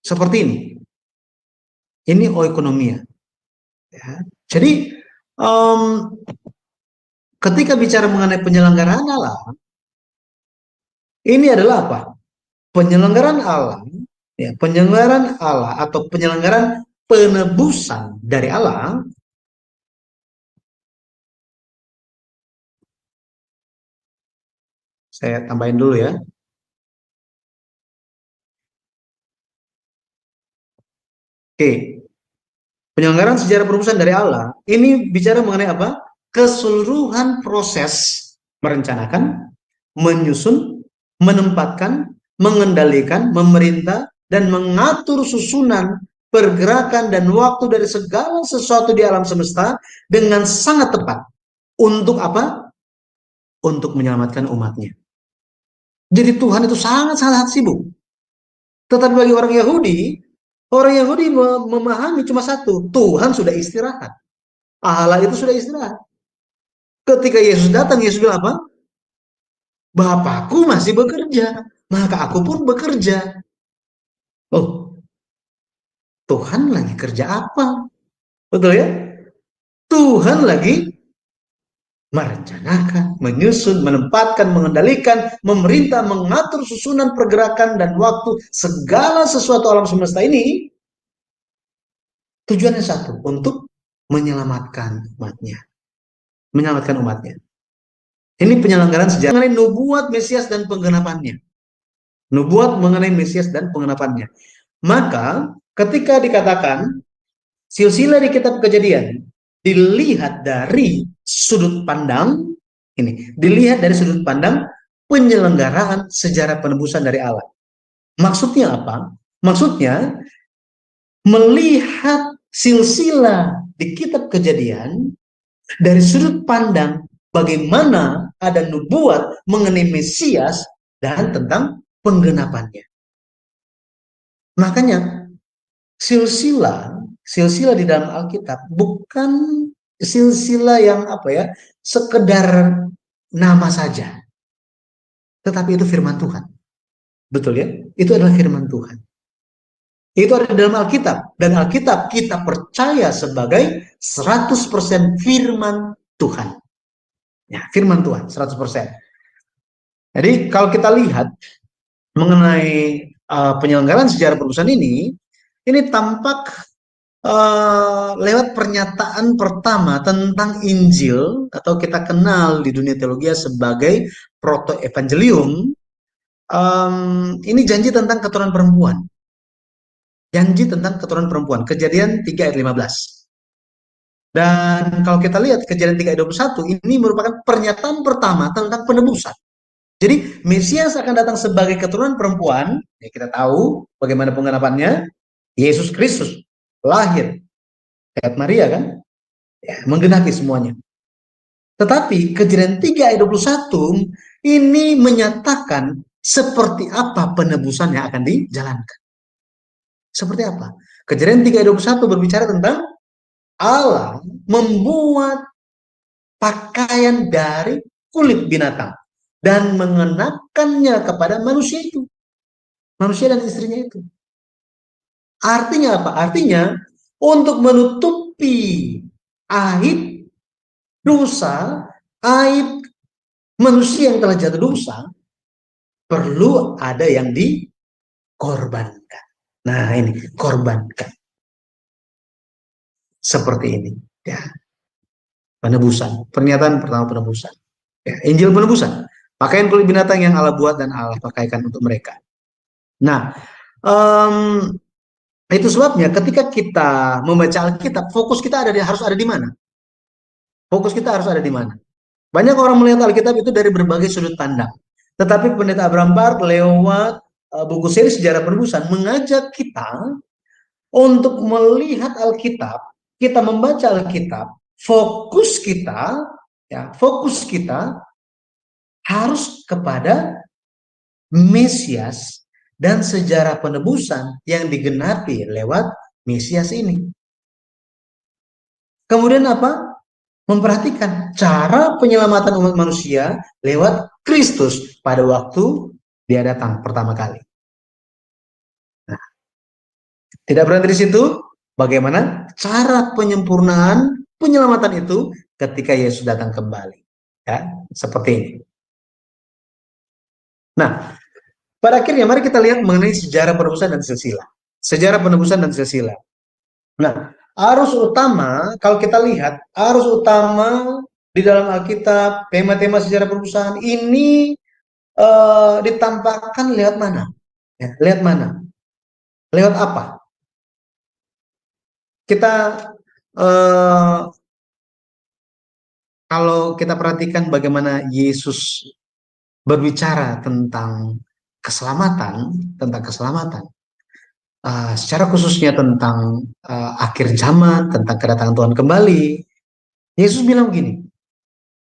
S4: Seperti ini. Ini oikonomia. Ya. Jadi ketika bicara mengenai penyelenggaraan Allah, ini adalah apa? Penyelenggaraan Allah, ya, penyelenggaraan Allah atau penyelenggaraan penebusan dari Allah. Saya tambahin dulu ya. Oke. Penyelenggaraan sejarah penebusan dari Allah, ini bicara mengenai apa? Keseluruhan proses merencanakan, menyusun, menempatkan, mengendalikan, memerintah, dan mengatur susunan, pergerakan, dan waktu dari segala sesuatu di alam semesta dengan sangat tepat. Untuk apa? Untuk menyelamatkan umatnya. Jadi Tuhan itu sangat-sangat sibuk. Tetapi bagi orang Yahudi memahami cuma satu, Tuhan sudah istirahat. Allah itu sudah istirahat. Ketika Yesus datang, Yesus bilang apa? Bapakku masih bekerja, maka aku pun bekerja. Oh, Tuhan lagi kerja apa? Betul ya? Tuhan lagi merencanakan, menyusun, menempatkan, mengendalikan, memerintah, mengatur susunan pergerakan dan waktu segala sesuatu alam semesta ini. Tujuannya satu, untuk menyelamatkan umatnya. Menyelamatkan umatnya. Ini penyelenggaraan sejarah mengenai nubuat Mesias dan penggenapannya. Nubuat mengenai Mesias dan penggenapannya. Maka ketika dikatakan silsilah di kitab Kejadian dilihat dari sudut pandang ini, dilihat dari sudut pandang penyelenggaraan sejarah penebusan dari Allah. Maksudnya apa? Maksudnya melihat silsilah di kitab Kejadian dari sudut pandang bagaimana ada nubuat mengenai Mesias dan tentang penggenapannya. Makanya silsilah di dalam Alkitab bukan silsilah yang sekedar nama saja. Tetapi itu firman Tuhan. Betul ya? Itu adalah firman Tuhan. Itu ada di dalam Alkitab. Dan Alkitab kita percaya sebagai 100% firman Tuhan. Ya, firman Tuhan 100%. Jadi kalau kita lihat mengenai penyelenggaraan sejarah penebusan ini tampak lewat pernyataan pertama tentang Injil, atau kita kenal di dunia teologi sebagai proto-evangelium. Ini janji tentang keturunan perempuan. Janji tentang keturunan perempuan, Kejadian 3 ayat 15. Dan kalau kita lihat Kejadian 3 ayat 21, ini merupakan pernyataan pertama tentang penebusan. Jadi Mesias akan datang sebagai keturunan perempuan, ya kita tahu bagaimana penggenapannya. Yesus Kristus lahir lewat Maria kan, ya, menggenapi semuanya. Tetapi Kejadian 3 ayat 21 ini menyatakan seperti apa penebusan yang akan dijalankan. Seperti apa? Kejadian 3 ayat 21 berbicara tentang Allah membuat pakaian dari kulit binatang dan mengenakannya kepada manusia itu. Manusia dan istrinya itu. Artinya apa? Artinya untuk menutupi aib dosa, aib manusia yang telah jatuh dosa, perlu ada yang dikorbankan. Nah ini, korbankan. Seperti ini. Ya. Penebusan. Pernyataan pertama penebusan. Ya, Injil penebusan. Pakaian kulit binatang yang Allah buat dan Allah pakaikan untuk mereka. Nah, itu sebabnya ketika kita membaca Alkitab, fokus kita harus ada di mana? Fokus kita harus ada di mana? Banyak orang melihat Alkitab itu dari berbagai sudut pandang. Tetapi Pendeta Abraham Park lewat buku seri Sejarah Penebusan mengajak kita untuk melihat Alkitab, kita membaca Alkitab, fokus kita harus kepada Mesias dan sejarah penebusan yang digenapi lewat Mesias ini. Kemudian apa? Memperhatikan cara penyelamatan umat manusia lewat Kristus pada waktu dia datang pertama kali. Nah, tidak berhenti di situ, bagaimana cara penyempurnaan penyelamatan itu ketika Yesus datang kembali. Ya, seperti ini. Nah, pada akhirnya mari kita lihat mengenai sejarah penebusan dan silsilah. Sejarah penebusan dan silsilah. Nah, arus utama, kalau kita lihat, arus utama di dalam Alkitab, tema-tema sejarah penebusan ini ditampakkan lewat mana? Ya, lewat mana? Lewat apa? Kita kalau kita perhatikan bagaimana Yesus berbicara tentang keselamatan, secara khususnya tentang akhir zaman, tentang kedatangan Tuhan kembali, Yesus bilang begini,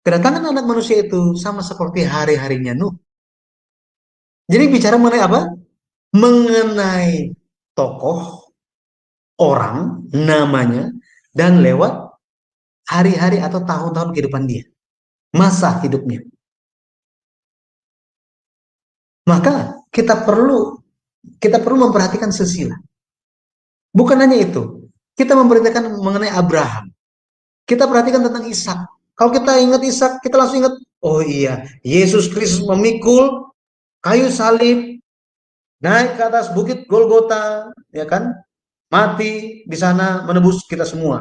S4: kedatangan anak manusia itu sama seperti hari-harinya Nuh. Jadi bicara mengenai apa? Mengenai tokoh, orang, namanya, dan lewat hari-hari atau tahun-tahun kehidupan dia. Masa hidupnya. Maka kita perlu memperhatikan silsilah. Bukan hanya itu. Kita memperhatikan mengenai Abraham. Kita perhatikan tentang Ishak. Kalau kita ingat Ishak, kita langsung ingat, oh iya, Yesus Kristus memikul kayu salib, naik ke atas bukit Golgota, ya kan? Mati di sana menebus kita semua.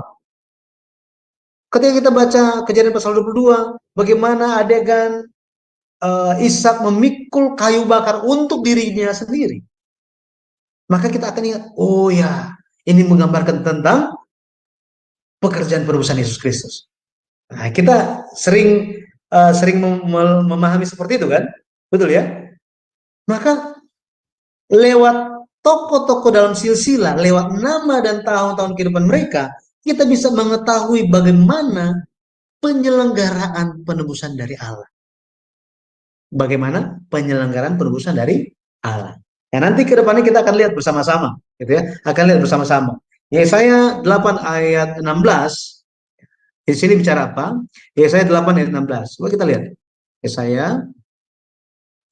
S4: Ketika kita baca Kejadian pasal 22, bagaimana adegan Ishak memikul kayu bakar untuk dirinya sendiri. Maka kita akan ingat, oh ya, ini menggambarkan tentang pekerjaan penebusan Yesus Kristus. Nah, kita sering memahami seperti itu kan? Betul ya? Maka lewat tokoh-tokoh dalam silsilah, lewat nama dan tahun-tahun kehidupan mereka, kita bisa mengetahui bagaimana penyelenggaraan penebusan dari Allah. Bagaimana penyelenggaraan penebusan dari Allah. Ya, nanti ke depannya kita akan lihat bersama-sama, gitu ya. Akan lihat bersama-sama. Yesaya 8 ayat 16. Di sini bicara apa? Yesaya 8 ayat 16. Coba kita lihat. Yesaya 8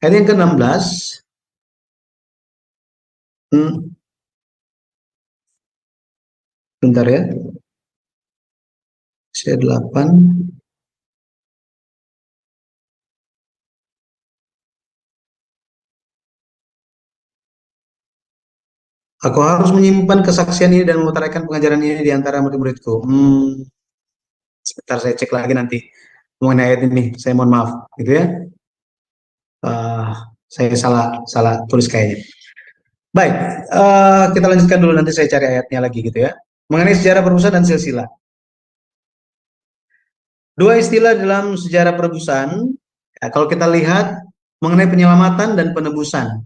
S4: Ayat yang ke-16. Bentar ya. Saya 8. Aku harus menyimpan kesaksian ini dan mengutarakan pengajaran ini di antara murid-muridku. Sebentar saya cek lagi nanti mengenai ayat ini. Saya mohon maaf, gitu ya. Saya salah tulis kayaknya. Baik, kita lanjutkan dulu, nanti saya cari ayatnya lagi gitu ya. Mengenai sejarah perebusan dan silsilah. Dua istilah dalam sejarah perebusan, ya, kalau kita lihat mengenai penyelamatan dan penebusan.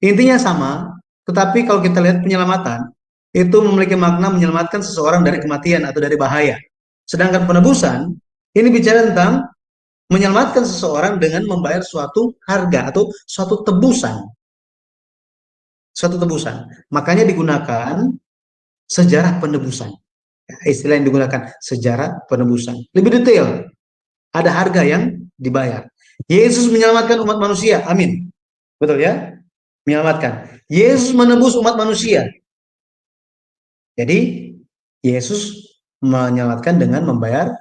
S4: Intinya sama, tetapi kalau kita lihat penyelamatan, itu memiliki makna menyelamatkan seseorang dari kematian atau dari bahaya. Sedangkan penebusan, ini bicara tentang menyelamatkan seseorang dengan membayar suatu harga atau suatu tebusan. Suatu tebusan. Makanya digunakan sejarah penebusan. Istilah yang digunakan sejarah penebusan. Lebih detail, ada harga yang dibayar. Yesus menyelamatkan umat manusia, amin. Betul ya? Menyelamatkan. Yesus menebus umat manusia. Jadi Yesus menyelamatkan dengan membayar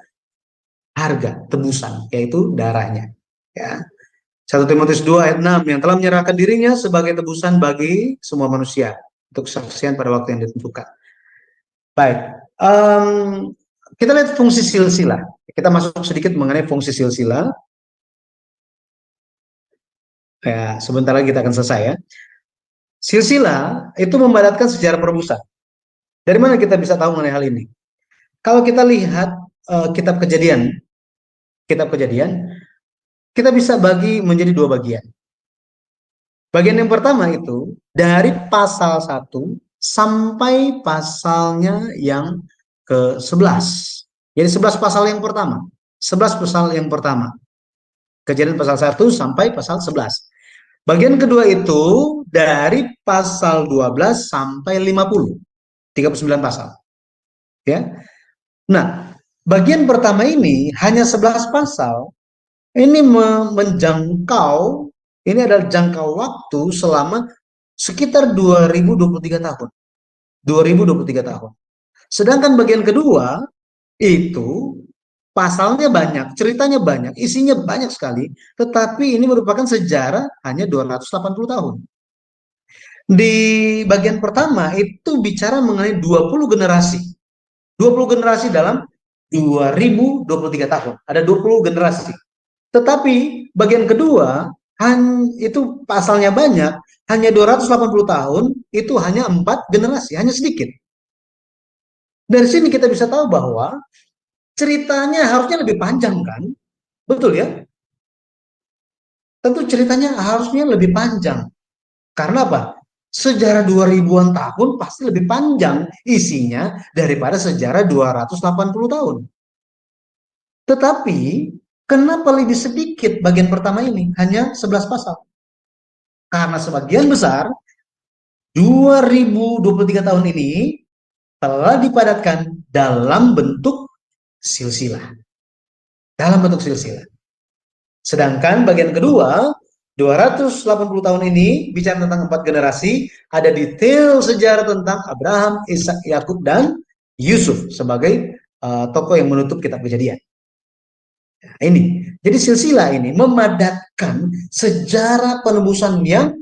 S4: harga tebusan, yaitu darahnya. Ya. 1 Timotius 2 ayat 6, yang telah menyerahkan dirinya sebagai tebusan bagi semua manusia untuk kesaksian pada waktu yang ditentukan. Baik, kita lihat fungsi silsilah. Kita masuk sedikit mengenai fungsi silsilah. Ya, sebentar lagi kita akan selesai ya. Silsilah itu membadatkan sejarah perebusan. Dari mana kita bisa tahu mengenai hal ini? Kalau kita lihat kitab Kejadian, kita bisa bagi menjadi dua bagian. Bagian yang pertama itu dari pasal 1 sampai pasalnya yang ke-11. Jadi 11 pasal yang pertama. 11 pasal yang pertama. Kejadian pasal 1 sampai pasal 11. Bagian kedua itu dari pasal 12 sampai 50. 39 pasal. Ya. Nah, bagian pertama ini hanya 11 pasal. Ini menjangkau, ini adalah jangka waktu selama sekitar 2023 tahun. 2023 tahun. Sedangkan bagian kedua itu pasalnya banyak, ceritanya banyak, isinya banyak sekali, tetapi ini merupakan sejarah hanya 280 tahun. Di bagian pertama itu bicara mengenai 20 generasi. 20 generasi dalam 2023 tahun. Ada 20 generasi. Tetapi bagian kedua itu pasalnya banyak, hanya 280 tahun, itu hanya 4 generasi, hanya sedikit. Dari sini kita bisa tahu bahwa ceritanya harusnya lebih panjang kan? Betul ya? Tentu ceritanya harusnya lebih panjang. Karena apa? Sejarah 2000-an tahun pasti lebih panjang isinya daripada sejarah 280 tahun. Tetapi kenapa lebih sedikit bagian pertama ini? Hanya 11 pasal. Karena sebagian besar 2023 tahun ini telah dipadatkan dalam bentuk silsilah. Dalam bentuk silsilah. Sedangkan bagian kedua, 280 tahun ini bicara tentang 4 generasi, ada detail sejarah tentang Abraham, Ishak, Yakub, dan Yusuf sebagai tokoh yang menutup kitab Kejadian. Nah, ini. Jadi silsilah ini memadatkan sejarah penebusan yang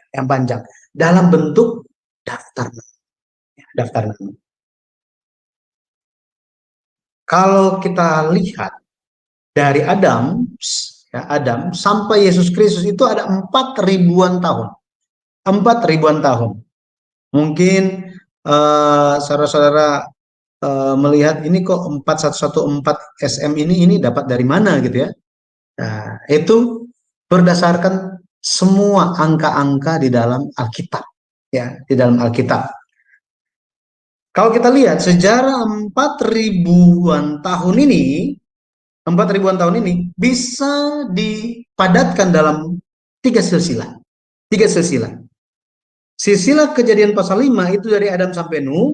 S4: panjang dalam bentuk daftar nama. Kalau kita lihat dari Adam sampai Yesus Kristus itu ada 4.000-an tahun. 4.000-an tahun. Mungkin saudara-saudara melihat ini kok 4114 SM ini dapat dari mana gitu ya. Nah, itu berdasarkan semua angka-angka di dalam Alkitab ya, di dalam Alkitab. Kalau kita lihat sejarah 4.000-an tahun ini, 4.000-an tahun ini bisa dipadatkan dalam 3 silsilah. 3 silsilah. Silsilah Kejadian pasal 5 itu dari Adam sampai Nuh.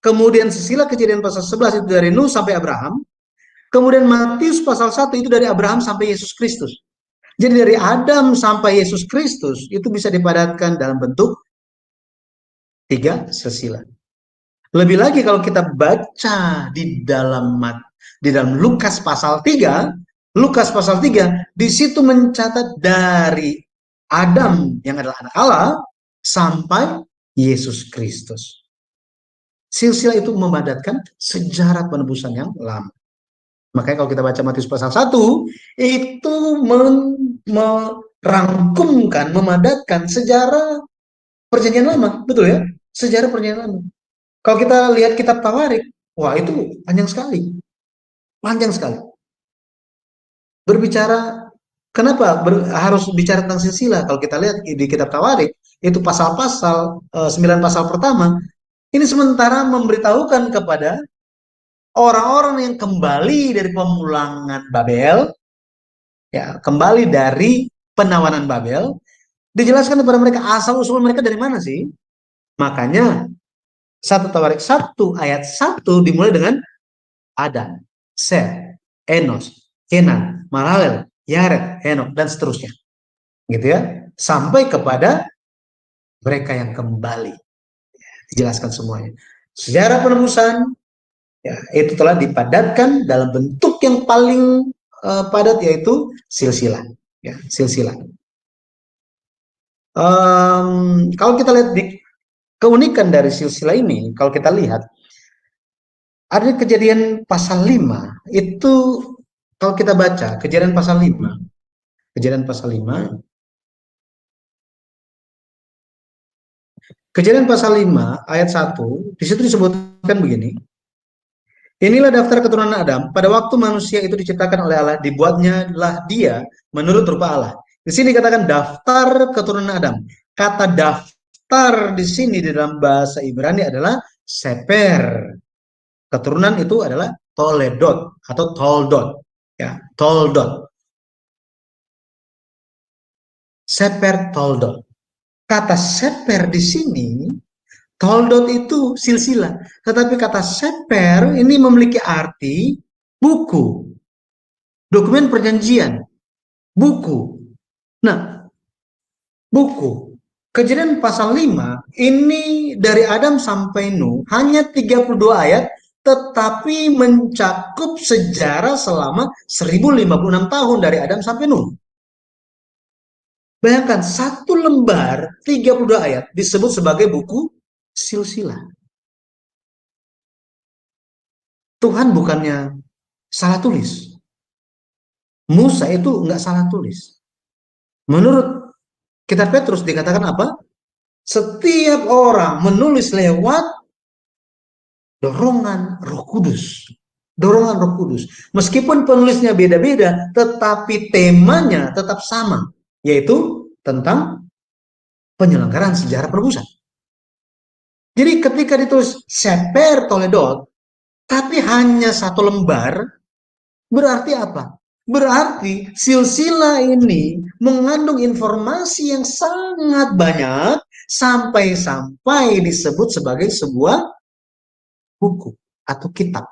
S4: Kemudian silsilah Kejadian pasal 11 itu dari Nuh sampai Abraham. Kemudian Matius pasal 1 itu dari Abraham sampai Yesus Kristus. Jadi dari Adam sampai Yesus Kristus itu bisa dipadatkan dalam bentuk 3 silsilah. Lebih lagi kalau kita baca di dalam Lukas pasal 3, di situ mencatat dari Adam yang adalah anak Allah sampai Yesus Kristus. Silsilah itu memadatkan sejarah penebusan yang lama. Makanya kalau kita baca Matius pasal 1, itu merangkumkan, memadatkan sejarah perjanjian lama, betul ya? Sejarah perjanjian lama. Kalau kita lihat kitab Tawarik, wah itu panjang sekali. Panjang sekali. Berbicara, kenapa harus bicara tentang silsilah? Kalau kita lihat di kitab Tawarik, itu pasal-pasal, 9 pasal pertama, ini sementara memberitahukan kepada orang-orang yang kembali dari pemulangan Babel, ya, kembali dari penawanan Babel, dijelaskan kepada mereka asal-usul mereka dari mana sih? Makanya 1 Tawarik 1 ayat 1 dimulai dengan Adam, Seth, Enos, Kenan, Mahalalel, Yared, Henok, dan seterusnya. Gitu ya. Sampai kepada mereka yang kembali. Dijelaskan semuanya. Sejarah penebusan, ya, itu telah dipadatkan dalam bentuk yang paling padat, yaitu silsilah. Ya, silsilah. Kalau kita lihat di keunikan dari silsilah ini, kalau kita lihat ada Kejadian pasal 5, itu kalau kita baca Kejadian pasal 5, Kejadian pasal 5 ayat 1, di situ disebutkan begini. Inilah daftar keturunan Adam. Pada waktu manusia itu diciptakan oleh Allah, dibuatnya lah dia menurut rupa Allah. Di sini dikatakan daftar keturunan Adam. Kata daftar di sini di dalam bahasa Ibrani adalah seper. Keturunan itu adalah toledot atau toldot. Ya, toldot. Seper toldot. Kata seper di sini, toldot itu silsilah, tetapi kata seper ini memiliki arti buku, dokumen perjanjian, buku. Nah, buku. Kejadian pasal 5 ini dari Adam sampai Nuh hanya 32 ayat, tetapi mencakup sejarah selama 1056 tahun dari Adam sampai Nuh. Bayangkan, satu lembar 32 ayat disebut sebagai buku silsilah. Tuhan bukannya salah tulis. Musa itu nggak salah tulis. Menurut kitab Petrus dikatakan apa? Setiap orang menulis lewat dorongan Roh Kudus. Dorongan Roh Kudus. Meskipun penulisnya beda-beda, tetapi temanya tetap sama, yaitu tentang penyelenggaraan sejarah penebusan. Jadi ketika ditulis Seper Toledot, tapi hanya satu lembar, berarti apa? Berarti silsilah ini mengandung informasi yang sangat banyak, sampai-sampai disebut sebagai sebuah buku atau kitab.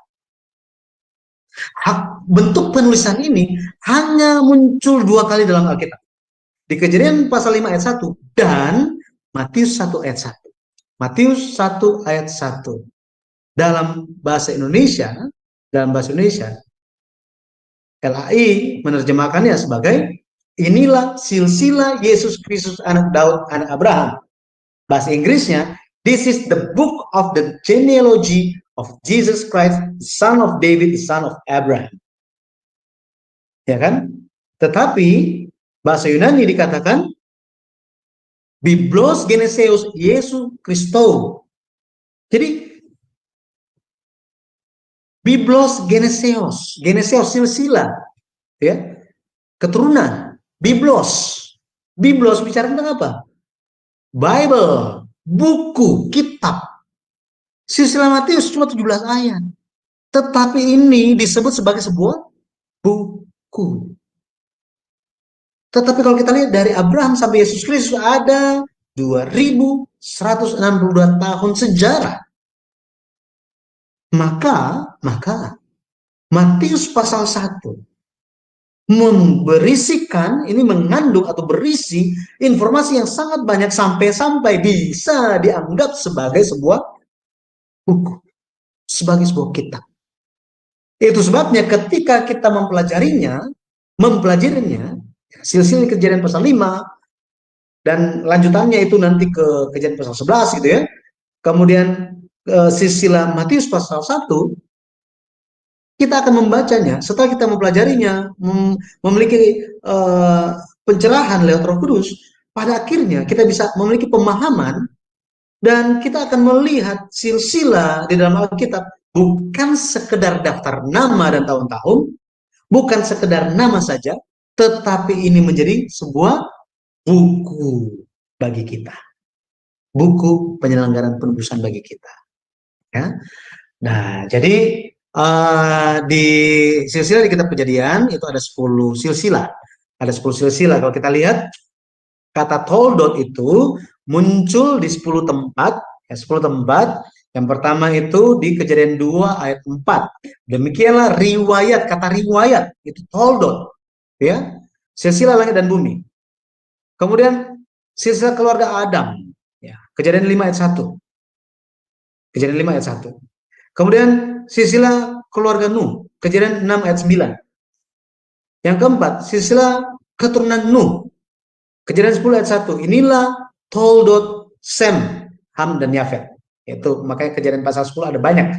S4: Bentuk penulisan ini hanya muncul 2 kali dalam Alkitab. Di Kejadian pasal 5 ayat 1 dan Matius 1 ayat 1. Matius 1 ayat 1. Dalam bahasa Indonesia, LAI menerjemahkannya sebagai inilah silsilah Yesus Kristus anak Daud, anak Abraham. Bahasa Inggrisnya, this is the book of the genealogy of Jesus Christ, son of David, son of Abraham. Ya kan? Tetapi bahasa Yunani dikatakan Biblos Geneseos Yesu Kristo. Jadi Biblos Geneseos, Geneseos silsilah, ya, keturunan. Biblos bicara tentang apa? Bible, buku, kitab. Silsilah Matius cuma 17 ayat, tetapi ini disebut sebagai sebuah buku. Tetapi kalau kita lihat dari Abraham sampai Yesus Kristus ada 2162 tahun sejarah. Maka Matius pasal 1 memberisikan, ini mengandung atau berisi informasi yang sangat banyak sampai-sampai bisa dianggap sebagai sebuah buku, sebagai sebuah kitab. Itu sebabnya ketika kita mempelajarinya, silsilah Kejadian pasal 5 dan lanjutannya itu nanti ke Kejadian pasal 11 gitu ya. Kemudian silsilah Matius pasal 1, kita akan membacanya setelah kita mempelajarinya, memiliki pencerahan lewat Roh Kudus. Pada akhirnya kita bisa memiliki pemahaman dan kita akan melihat silsilah di dalam Alkitab bukan sekedar daftar nama dan tahun-tahun, bukan sekedar nama saja, tetapi ini menjadi sebuah buku bagi kita. Buku penyelenggaraan penebusan bagi kita. Ya. Nah, jadi di silsilah di kitab Kejadian itu ada 10 silsilah. Ada 10 silsilah. Kalau kita lihat kata toldot itu muncul di 10 tempat, ya 10 tempat. Yang pertama itu di Kejadian 2 ayat 4. Demikianlah riwayat, kata riwayat itu toldot, ya. Silsilah langit dan bumi. Kemudian silsilah keluarga Adam, ya. Kejadian 5 ayat 1. Kejadian 5 ayat 1. Kemudian silsilah keluarga Nuh, Kejadian 6 ayat 9. Yang keempat, silsilah keturunan Nuh, Kejadian 10 ayat 1. Inilah toldot Sem, Ham, dan Yafet. Itu makanya Kejadian pasal 10 ada banyak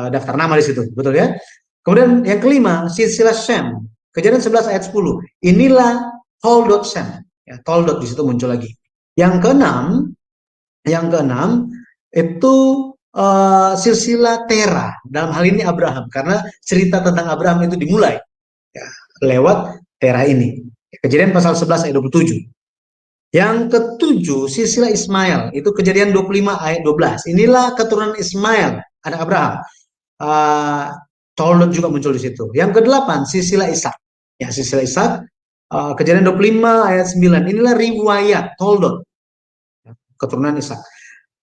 S4: daftar nama di situ, betul ya? Kemudian yang kelima, silsilah Sem, Kejadian 11 ayat 10. Inilah toldot Sem. Ya, toldot di situ muncul lagi. Yang keenam itu silsilah Tera. Dalam hal ini Abraham, karena cerita tentang Abraham itu dimulai ya, lewat Tera ini. Kejadian pasal 11 ayat 27. Yang ketujuh, silsilah Ismail, itu Kejadian 25 ayat 12. Inilah keturunan Ismail, anak Abraham. Toldot juga muncul di situ. Yang kedelapan, silsilah Ishak. Ya, silsilah Ishak, Kejadian 25 ayat 9. Inilah riwayat toldot, keturunan Ishak.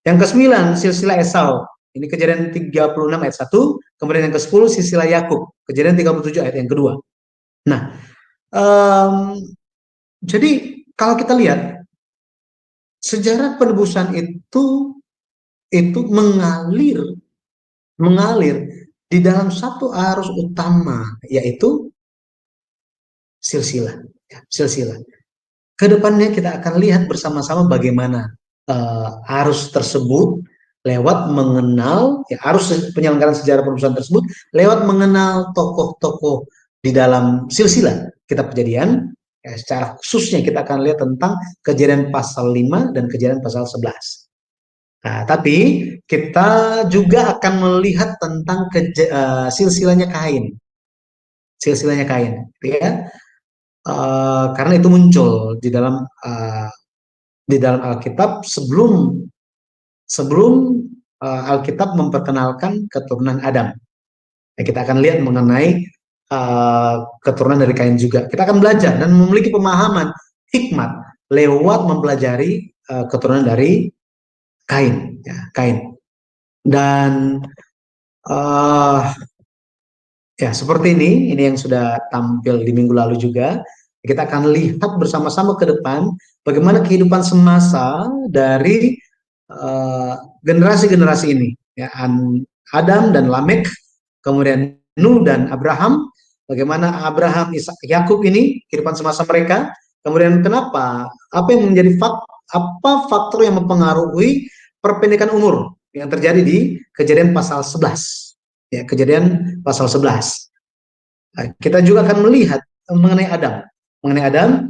S4: Yang ke-9, silsilah Esau. Ini Kejadian 36 ayat 1. Kemudian yang ke-10, silsilah Yakub. Kejadian 37 ayat yang kedua. Nah, jadi kalau kita lihat sejarah penebusan itu mengalir di dalam satu arus utama, yaitu silsilah. Silsilah. Kedepannya kita akan lihat bersama-sama bagaimana arus tersebut lewat mengenal arus penyelenggaraan sejarah penebusan tersebut lewat mengenal tokoh-tokoh di dalam silsilah kitab Kejadian. Ya, secara khususnya kita akan lihat tentang Kejadian pasal 5 dan Kejadian pasal 11. Nah, tapi kita juga akan melihat tentang silsilahnya Kain. Silsilahnya Kain, ya. Karena itu muncul di dalam Alkitab sebelum Alkitab memperkenalkan keturunan Adam. Ya, kita akan lihat mengenai keturunan dari Kain juga. Kita akan belajar dan memiliki pemahaman hikmat lewat mempelajari keturunan dari Kain, ya, Kain. Dan ya seperti ini yang sudah tampil di minggu lalu juga. Kita akan lihat bersama-sama ke depan bagaimana kehidupan semasa dari generasi-generasi ini, ya, Adam dan Lamek, kemudian Nuh dan Abraham. Bagaimana Abraham, Ishak, Yakub ini kehidupan semasa mereka. Kemudian kenapa? Apa yang menjadi faktor yang mempengaruhi perpendekan umur yang terjadi di Kejadian pasal 11. Ya, Kejadian pasal 11. Nah, kita juga akan melihat mengenai Adam.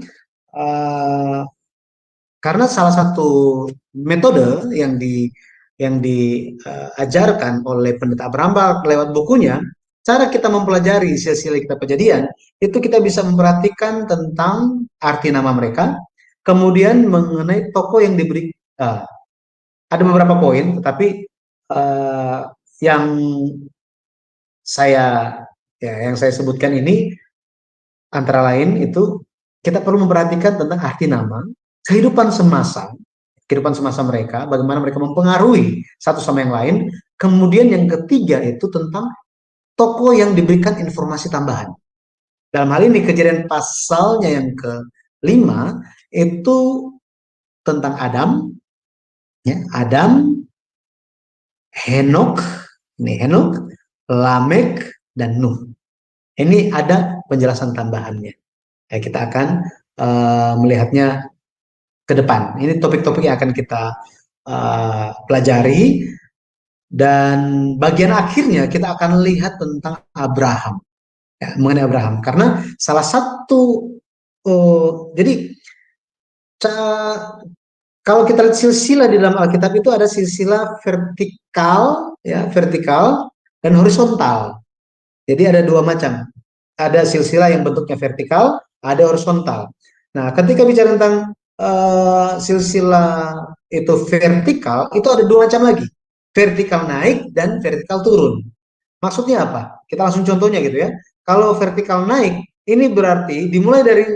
S4: Karena salah satu metode yang diajarkan oleh Pendeta Abraham lewat bukunya, cara kita mempelajari silsilah kitab Kejadian, itu kita bisa memperhatikan tentang arti nama mereka, kemudian mengenai tokoh yang diberi. Ada beberapa poin, tetapi yang saya sebutkan ini antara lain itu kita perlu memperhatikan tentang arti nama, kehidupan semasa mereka, bagaimana mereka mempengaruhi satu sama yang lain. Kemudian yang ketiga itu tentang tokoh yang diberikan informasi tambahan. Dalam hal ini kejadian pasalnya yang ke-5 itu tentang Adam, ya, Adam, Henok, ini Henok, Lamek, dan Nuh. Ini ada penjelasan tambahannya. Ya, kita akan melihatnya ke depan. Ini topik-topik yang akan kita pelajari, dan bagian akhirnya kita akan lihat tentang Abraham, ya, mengenai Abraham. Karena salah satu jadi kalau kita lihat silsilah di dalam Alkitab itu ada silsilah vertikal, ya, vertikal dan horizontal. Jadi ada dua macam. Ada silsilah yang bentuknya vertikal, ada horizontal. Nah, ketika bicara tentang silsilah itu vertikal, itu ada dua macam lagi. Vertikal naik dan vertikal turun. Maksudnya apa? Kita langsung contohnya gitu ya. Kalau vertikal naik, ini berarti dimulai dari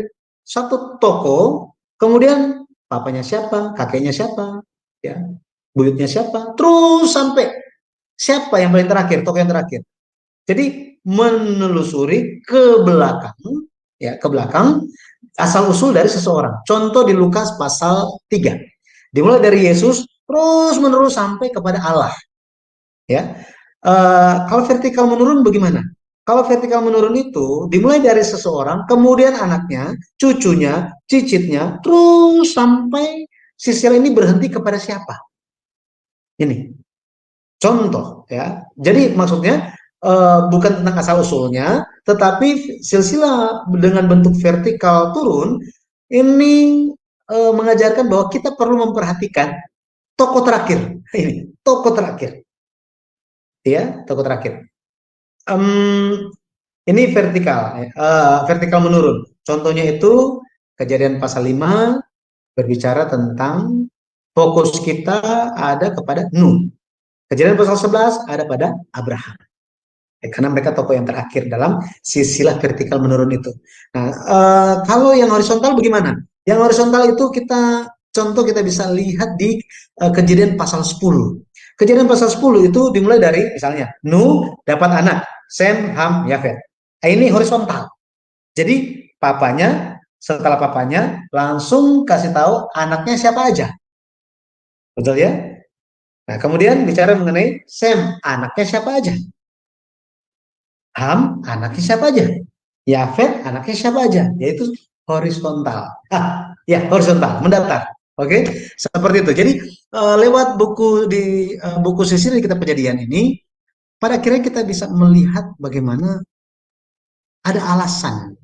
S4: satu toko, kemudian papanya siapa, kakeknya siapa, ya, buyutnya siapa, terus sampai siapa yang paling terakhir, toko yang terakhir. Jadi menelusuri ke belakang, ya, ke belakang asal usul dari seseorang. Contoh di Lukas pasal 3. Dimulai dari Yesus terus menerus sampai kepada Allah. Ya. Kalau vertikal menurun bagaimana? Kalau vertikal menurun itu dimulai dari seseorang, kemudian anaknya, cucunya, cicitnya, terus sampai silsilah ini berhenti kepada siapa? Ini contoh, ya. Jadi maksudnya bukan tentang asal usulnya, tetapi silsilah dengan bentuk vertikal turun ini mengajarkan bahwa kita perlu memperhatikan toko terakhir. Ini toko terakhir, ya, toko terakhir. Ini vertikal, vertikal menurun. Contohnya itu kejadian pasal 5 berbicara tentang fokus kita ada kepada Nuh. Kejadian pasal 11 ada pada Abraham. Karena mereka tokoh yang terakhir dalam silsilah vertikal menurun itu. Nah, kalau yang horizontal bagaimana? Yang horizontal itu kita bisa lihat di kejadian pasal 10. Kejadian pasal 10 itu dimulai dari misalnya Nuh dapat anak, Sem, Ham, Yafet. Ini horizontal. Jadi setelah papanya langsung kasih tahu anaknya siapa aja. Betul ya? Nah, kemudian bicara mengenai Sem, anaknya siapa aja? Ham, anaknya siapa aja? Yafet, anaknya siapa aja? Yaitu horizontal. Ya, horizontal, mendatar. Oke, seperti itu. Jadi lewat buku silsilah kitab Kejadian ini, pada akhirnya kita bisa melihat bagaimana ada alasan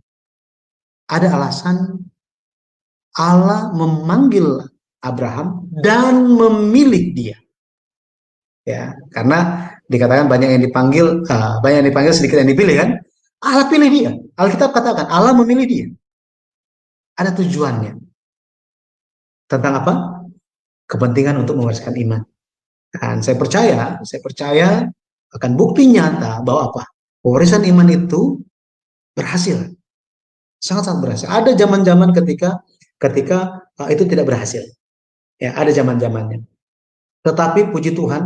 S4: Allah memanggil Abraham dan memilih dia. Ya, karena dikatakan banyak yang dipanggil, sedikit yang dipilih kan? Allah pilih dia. Alkitab katakan Allah memilih dia. Ada tujuannya. Tentang apa? Kepentingan untuk mewariskan iman. Dan saya percaya akan bukti nyata bahwa apa? Warisan iman itu berhasil. Sangat-sangat berhasil. Ada zaman-zaman ketika itu tidak berhasil. Ya, ada zaman-zamannya. Tetapi puji Tuhan,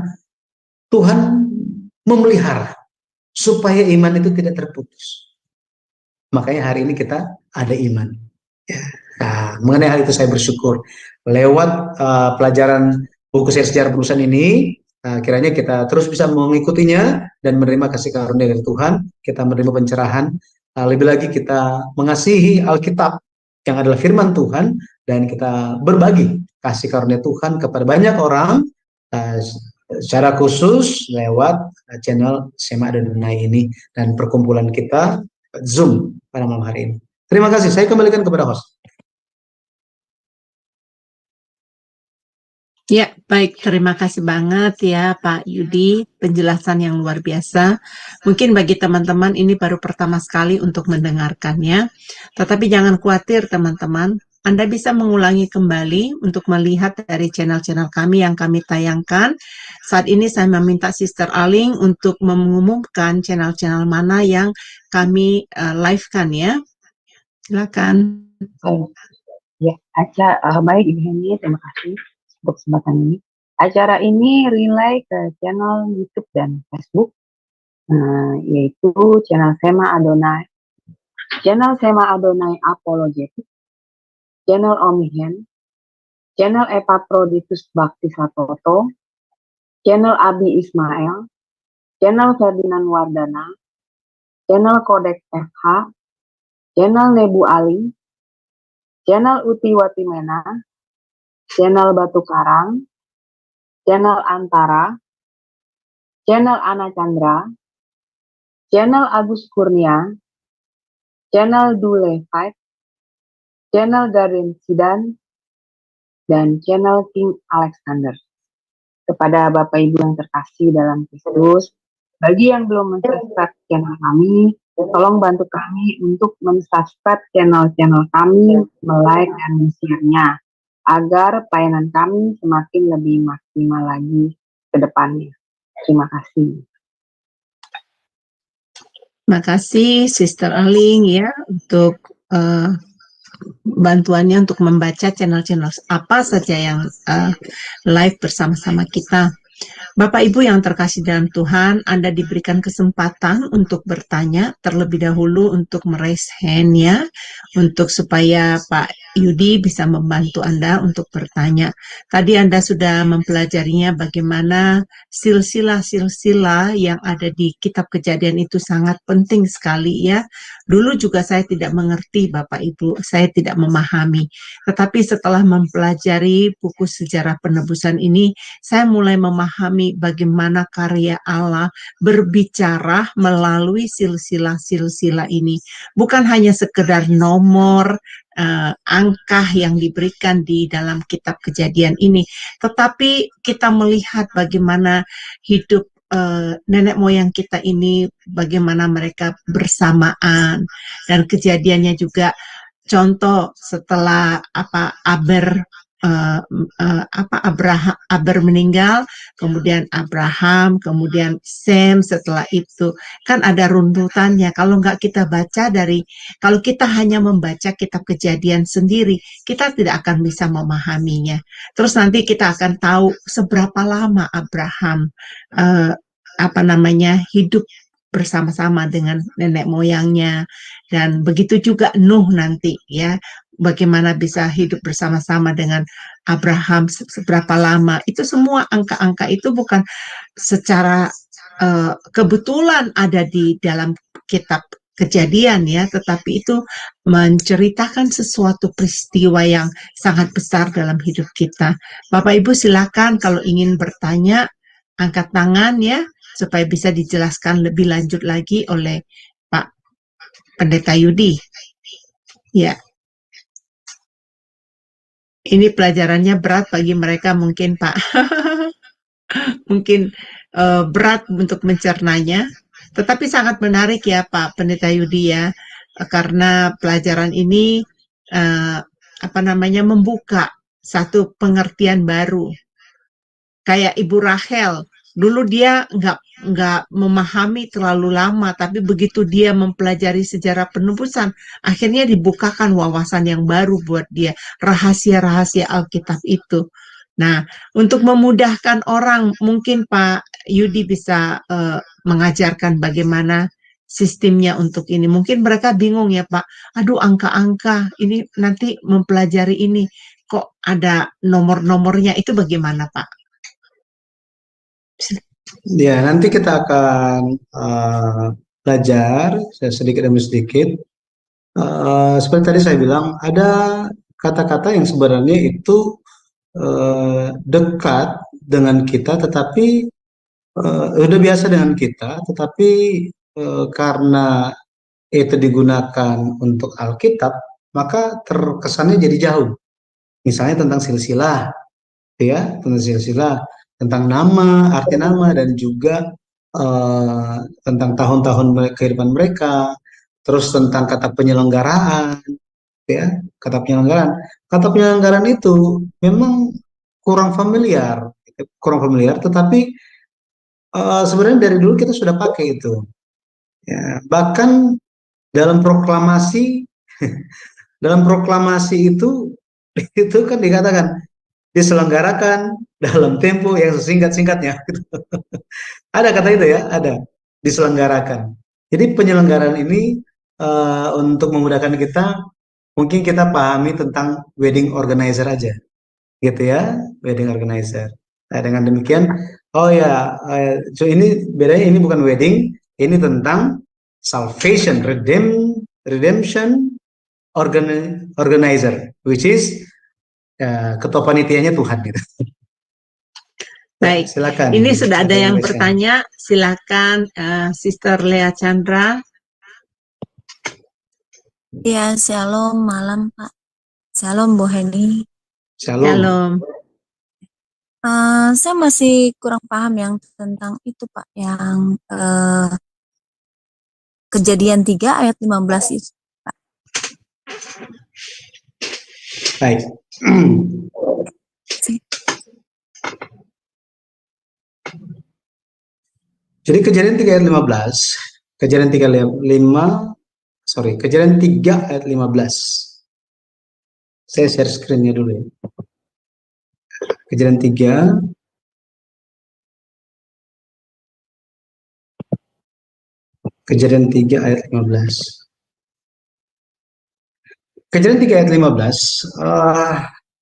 S4: Tuhan memelihara supaya iman itu tidak terputus. Makanya hari ini kita ada iman. Ya. Nah, mengenai hal itu saya bersyukur. Lewat pelajaran buku sejarah perusahaan ini, kiranya kita terus bisa mengikutinya dan menerima kasih karunia dari Tuhan. Kita menerima pencerahan. Lebih lagi kita mengasihi Alkitab yang adalah firman Tuhan, dan kita berbagi kasih karunia Tuhan kepada banyak orang secara khusus lewat channel Sema Adonai ini dan perkumpulan kita Zoom pada malam hari ini. Terima kasih. Saya kembalikan kepada host.
S1: Ya, baik. Terima kasih banget ya Pak Yudi, penjelasan yang luar biasa. Mungkin bagi teman-teman ini baru pertama sekali untuk mendengarkannya, tetapi jangan khawatir teman-teman. Anda bisa mengulangi kembali untuk melihat dari channel-channel kami yang kami tayangkan. Saat ini saya meminta Sister Aling untuk mengumumkan channel-channel mana yang kami live-kan ya. Silakan.
S5: Ya, baik Ibu Henny, terima kasih untuk kesempatan ini. Acara ini relay ke channel YouTube dan Facebook, yaitu channel Sema Adonai channel Sema Adonai Apologetic, channel Omihen, channel Epaphroditus Bhakti Satoto, channel Abi Ismail, channel Ferdinand Wardana, channel Kodek FH, channel Nebu Ali, channel Uti Watimena, channel Batu Karang, channel Antara, channel Ana Chandra, channel Agus Kurnia, channel Dule Fight, channel Garin Sidan, dan channel King Alexander. Kepada Bapak Ibu yang terkasih dalam Kristus, bagi yang belum mensubscribe channel kami, tolong bantu kami untuk mensubscribe channel-channel kami, like dan share-nya, agar pelayanan kami semakin lebih maksimal lagi ke depannya. Terima kasih.
S1: Makasih Sister Erling ya untuk bantuannya untuk membaca channel-channel apa saja yang live bersama-sama kita. Bapak Ibu yang terkasih dalam Tuhan, Anda diberikan kesempatan untuk bertanya terlebih dahulu untuk meraise hand ya, untuk supaya Pak Yudi bisa membantu Anda untuk bertanya. Tadi Anda sudah mempelajarinya bagaimana silsilah-silsilah yang ada di kitab Kejadian itu sangat penting sekali ya. Dulu juga saya tidak mengerti Bapak Ibu, saya tidak memahami. Tetapi setelah mempelajari buku sejarah penebusan ini, saya mulai memahami bagaimana karya Allah berbicara melalui silsilah-silsilah ini. Bukan hanya sekedar nomor, angka yang diberikan di dalam kitab Kejadian ini, tetapi kita melihat bagaimana hidup nenek moyang kita ini, bagaimana mereka bersamaan, dan kejadiannya juga contoh setelah Aber meninggal, kemudian Abraham, kemudian Sem setelah itu. Kan ada runtutannya. Kalau nggak kita baca kalau kita hanya membaca kitab Kejadian sendiri, kita tidak akan bisa memahaminya. Terus nanti kita akan tahu seberapa lama Abraham hidup bersama-sama dengan nenek moyangnya, dan begitu juga Nuh nanti ya, bagaimana bisa hidup bersama-sama dengan Abraham seberapa lama. Itu semua angka-angka itu bukan secara kebetulan ada di dalam kitab Kejadian ya, tetapi itu menceritakan sesuatu peristiwa yang sangat besar dalam hidup kita. Bapak Ibu silakan kalau ingin bertanya, angkat tangan ya, supaya bisa dijelaskan lebih lanjut lagi oleh Pak Pendeta Yudi. Ya. Ini pelajarannya berat bagi mereka mungkin, Pak. Mungkin berat untuk mencernanya, tetapi sangat menarik ya Pak Pendeta Yudi ya, karena pelajaran ini membuka satu pengertian baru. Kayak Ibu Rachel, dulu dia nggak memahami terlalu lama, tapi begitu dia mempelajari sejarah penebusan, akhirnya dibukakan wawasan yang baru buat dia, rahasia-rahasia Alkitab itu. Nah, untuk memudahkan orang, mungkin Pak Yudi bisa mengajarkan bagaimana sistemnya untuk ini. Mungkin mereka bingung ya Pak, aduh angka-angka, ini nanti mempelajari ini, kok ada nomor-nomornya, itu bagaimana Pak?
S4: Ya, nanti kita akan belajar sedikit demi sedikit. Seperti tadi saya bilang, ada kata-kata yang sebenarnya itu dekat dengan kita, tetapi udah biasa dengan kita, tetapi karena itu digunakan untuk Alkitab, maka terkesannya jadi jauh. Misalnya tentang silsilah, ya, tentang silsilah, tentang nama, arti nama, dan juga tentang tahun-tahun kehidupan mereka, terus tentang kata penyelenggaraan, ya, kata penyelenggaraan. Kata penyelenggaraan itu memang kurang familiar, tetapi sebenarnya dari dulu kita sudah pakai itu. Ya, bahkan dalam proklamasi, itu kan dikatakan diselenggarakan dalam tempo yang sesingkat-singkatnya. Ada kata itu ya, ada, diselenggarakan. Jadi penyelenggaraan ini untuk memudahkan kita, mungkin kita pahami tentang wedding organizer aja, gitu ya, wedding organizer. Nah, dengan demikian, oh ya, so ini bedanya, ini bukan wedding, ini tentang salvation, redemption organizer, which is ketua panitianya Tuhan gitu.
S1: Baik,
S4: Silakan.
S1: ini sudah ada yang
S4: question.
S1: bertanya. Silakan, Sister Lea Chandra.
S6: Ya, shalom malam Pak. Shalom Bu Heni.
S4: Shalom.
S1: Shalom.
S6: Saya masih kurang paham yang tentang itu Pak, yang Kejadian 3 ayat 15 itu.
S4: Baik. Jadi kejadian 3 ayat 15, kejadian 3 ayat 15. Saya share screen-nya dulu ya. Kejadian 3 ayat 15. Kejadian 3 ayat 15,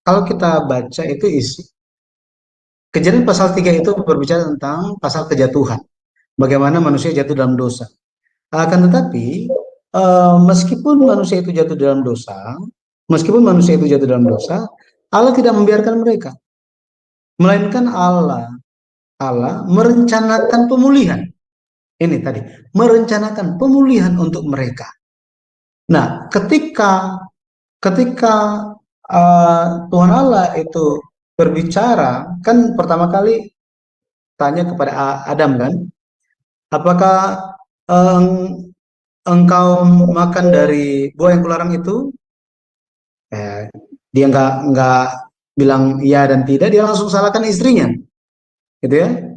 S4: kalau kita baca itu isi. Kejadian pasal 3 itu berbicara tentang pasal kejatuhan. Bagaimana manusia jatuh dalam dosa. Akan tetapi, meskipun manusia itu jatuh dalam dosa, Allah tidak membiarkan mereka. Melainkan Allah merencanakan pemulihan. Ini tadi, merencanakan pemulihan untuk mereka. Nah, ketika Tuhan Allah itu berbicara, kan pertama kali tanya kepada Adam kan, apakah engkau makan dari buah yang kularang itu? Dia nggak bilang iya dan tidak, dia langsung salahkan istrinya, gitu ya.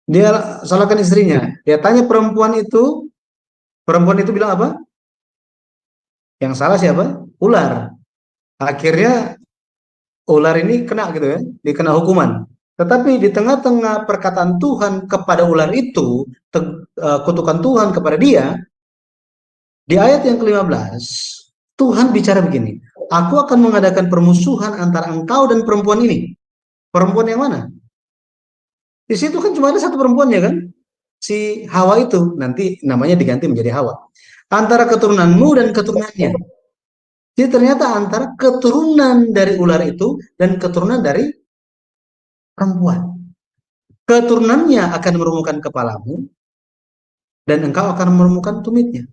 S4: Dia salahkan istrinya. Dia tanya perempuan itu bilang apa? Yang salah siapa? Ular. Akhirnya ular ini kena gitu ya, dikena hukuman. Tetapi di tengah-tengah perkataan Tuhan kepada ular itu, kutukan Tuhan kepada dia, di ayat yang ke-15, Tuhan bicara begini, aku akan mengadakan permusuhan antara engkau dan perempuan ini. Perempuan yang mana? Di situ kan cuma ada satu perempuannya kan? Si Hawa itu, nanti namanya diganti menjadi Hawa. Antara keturunanmu dan keturunannya. Jadi ternyata antara keturunan dari ular itu dan keturunan dari perempuan. Keturunannya akan merumukan kepalamu dan engkau akan merumukan tumitnya.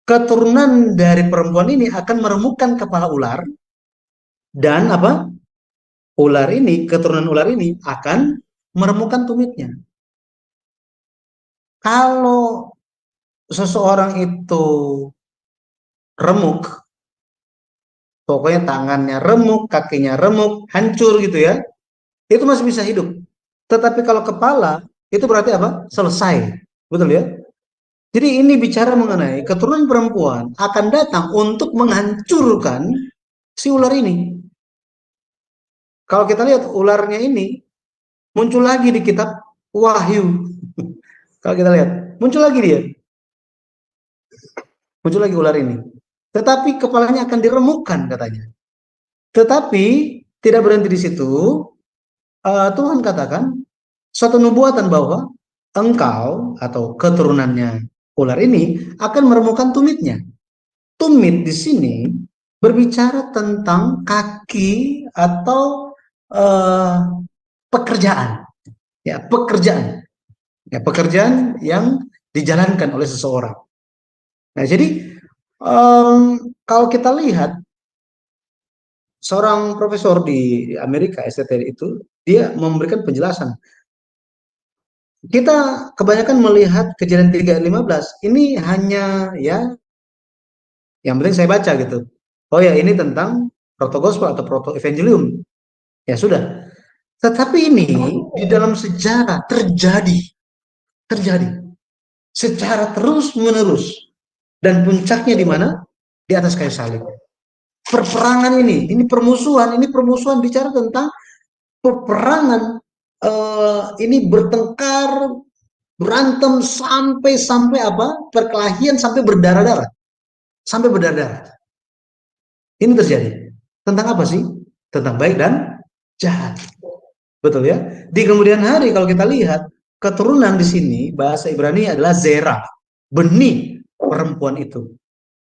S4: Keturunan dari perempuan ini akan meremukkan kepala ular dan apa? Keturunan ular ini akan meremukkan tumitnya. Kalau seseorang itu remuk, pokoknya tangannya remuk, kakinya remuk, hancur gitu ya, itu masih bisa hidup. Tetapi kalau kepala, itu berarti apa? Selesai. Betul ya? Jadi ini bicara mengenai keturunan perempuan akan datang untuk menghancurkan si ular ini. Kalau kita lihat ularnya ini muncul lagi di kitab Wahyu. Kalau kita lihat, muncul lagi dia. Muncul lagi ular ini. Tetapi kepalanya akan diremukkan katanya. Tetapi tidak berhenti di situ. Tuhan katakan suatu nubuatan bahwa engkau atau keturunannya ular ini akan meremukkan tumitnya. Tumit di sini berbicara tentang kaki atau pekerjaan. Ya, pekerjaan. Ya, pekerjaan yang dijalankan oleh seseorang. Nah, jadi kalau kita lihat seorang profesor di Amerika STT itu, dia memberikan penjelasan. Kita kebanyakan melihat Kejadian 3:15 ini hanya ya yang penting saya baca gitu. Oh ya, ini tentang proto-gospel atau proto-evangelium. Ya sudah. Tetapi ini di dalam sejarah terjadi secara terus-menerus. Dan puncaknya di mana? Di atas kayu salib. Perperangan ini permusuhan bicara tentang peperangan, ini bertengkar berantem sampai apa? Perkelahian sampai berdarah-darah. Sampai berdarah-darah. Ini terjadi. Tentang apa sih? Tentang baik dan jahat. Betul ya? Di kemudian hari kalau kita lihat keturunan di sini bahasa Ibrani adalah zera, benih perempuan itu.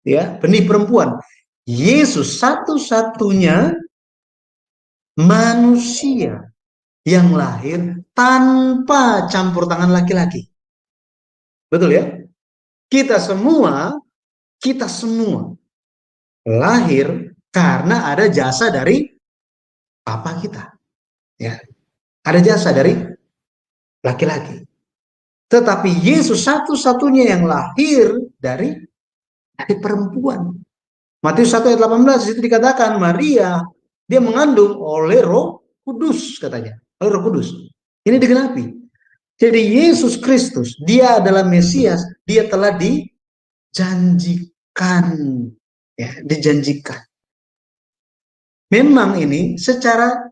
S4: Ya, benih perempuan. Yesus satu-satunya manusia yang lahir tanpa campur tangan laki-laki. Betul ya? Kita semua lahir karena ada jasa dari papa kita. Ya. Ada jasa dari laki-laki. Tetapi Yesus satu-satunya yang lahir dari perempuan. Matius 1 ayat 18 di situ dikatakan Maria dia mengandung oleh Roh Kudus katanya. Oleh Roh Kudus. Ini digenapi. Jadi Yesus Kristus, dia adalah Mesias, dia telah dijanjikan. Ya, dijanjikan. Memang ini secara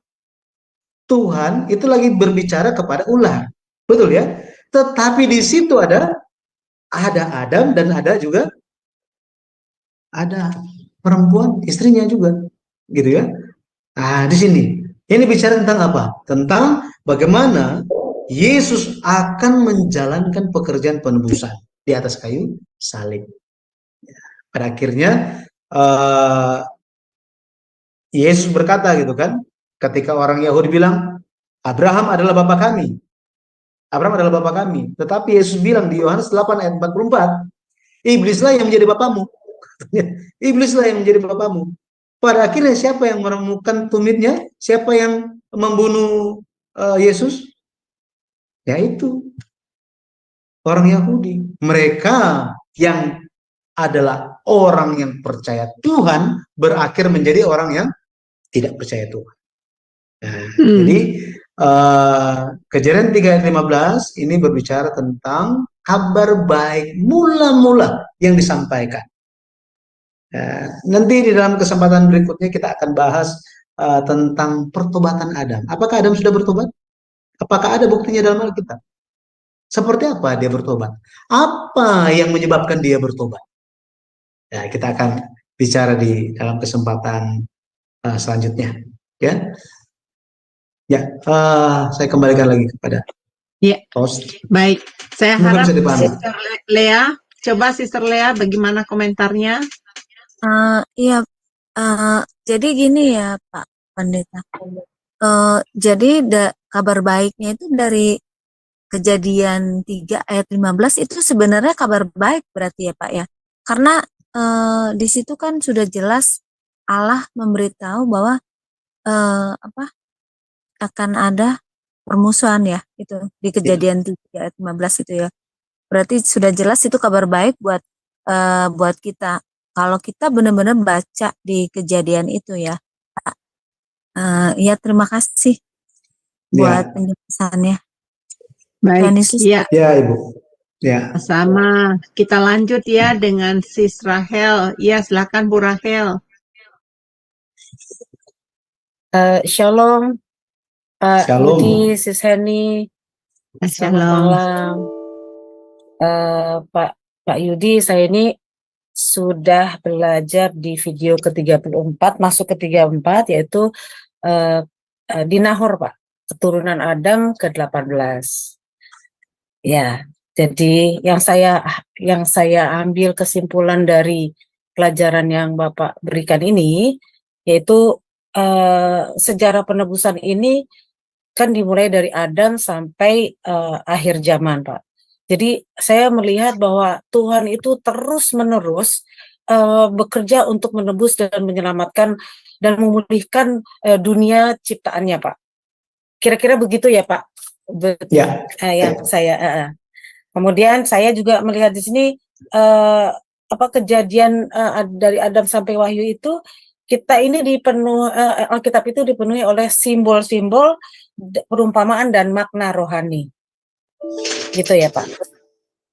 S4: Tuhan itu lagi berbicara kepada ular. Betul ya? Tetapi di situ ada Adam dan ada juga ada perempuan istrinya juga. Gitu ya. Nah, di sini ini bicara tentang apa? Tentang bagaimana Yesus akan menjalankan pekerjaan penebusan di atas kayu salib. Pada akhirnya Yesus berkata gitu kan, ketika orang Yahudi bilang Abraham adalah bapa kami. Abraham adalah bapa kami. Tetapi Yesus bilang di Yohanes 8 ayat 44, iblislah yang menjadi bapamu. Iblislah yang menjadi bapamu. Pada akhirnya siapa yang menemukan tumitnya? Siapa yang membunuh Yesus? Yaitu orang Yahudi. Mereka yang adalah orang yang percaya Tuhan berakhir menjadi orang yang tidak percaya Tuhan. Nah, jadi Kejadian 3 ayat 15 ini berbicara tentang kabar baik mula-mula yang disampaikan. Nanti di dalam kesempatan berikutnya kita akan bahas tentang pertobatan Adam. Apakah Adam sudah bertobat? Apakah ada buktinya dalam Alkitab? Seperti apa dia bertobat? Apa yang menyebabkan dia bertobat? Ya, kita akan bicara di dalam kesempatan selanjutnya. Ya. Ya, saya kembalikan lagi kepada
S1: Ya,
S4: host.
S1: baik. Saya
S4: Semoga
S1: harap
S4: bisa dipahami.
S1: Sister Lea, coba Sister Lea bagaimana komentarnya?
S6: Iya, jadi gini ya Pak Pendeta. Jadi kabar baiknya itu dari Kejadian 3 ayat 15 itu sebenarnya kabar baik berarti ya Pak ya. Karena di situ kan sudah jelas Allah memberitahu bahwa akan ada permusuhan ya itu di Kejadian 3 ayat 15 itu ya. Berarti sudah jelas itu kabar baik buat kita. Kalau kita benar-benar baca di Kejadian itu ya, Pak. Ya terima kasih buat penjelasannya.
S1: Baik,
S6: Tuhan Yesus.
S1: ya.
S4: Ya, Ibu. Ya.
S1: Sama. Kita lanjut ya dengan Sis Rahel. Ya, silakan Bu Rahel.
S7: Shalom, Pak
S4: Shalom.
S7: Yudi, Sis Heni, selamat
S1: Shalom.
S7: malam. Pak Yudi, saya ini sudah belajar di video ke-34, masuk ke 34, yaitu di Nahor, Pak, keturunan Adam ke-18. Ya, jadi yang saya ambil kesimpulan dari pelajaran yang Bapak berikan ini, yaitu sejarah penebusan ini kan dimulai dari Adam sampai akhir zaman, Pak. Jadi saya melihat bahwa Tuhan itu terus-menerus bekerja untuk menebus dan menyelamatkan dan memulihkan dunia ciptaannya, Pak. Kira-kira begitu ya, Pak?
S4: Ya.
S7: Yang saya. Kemudian saya juga melihat di sini kejadian dari Adam sampai Wahyu itu. Kita ini Alkitab itu dipenuhi oleh simbol-simbol, perumpamaan dan makna rohani. Gitu ya, Pak.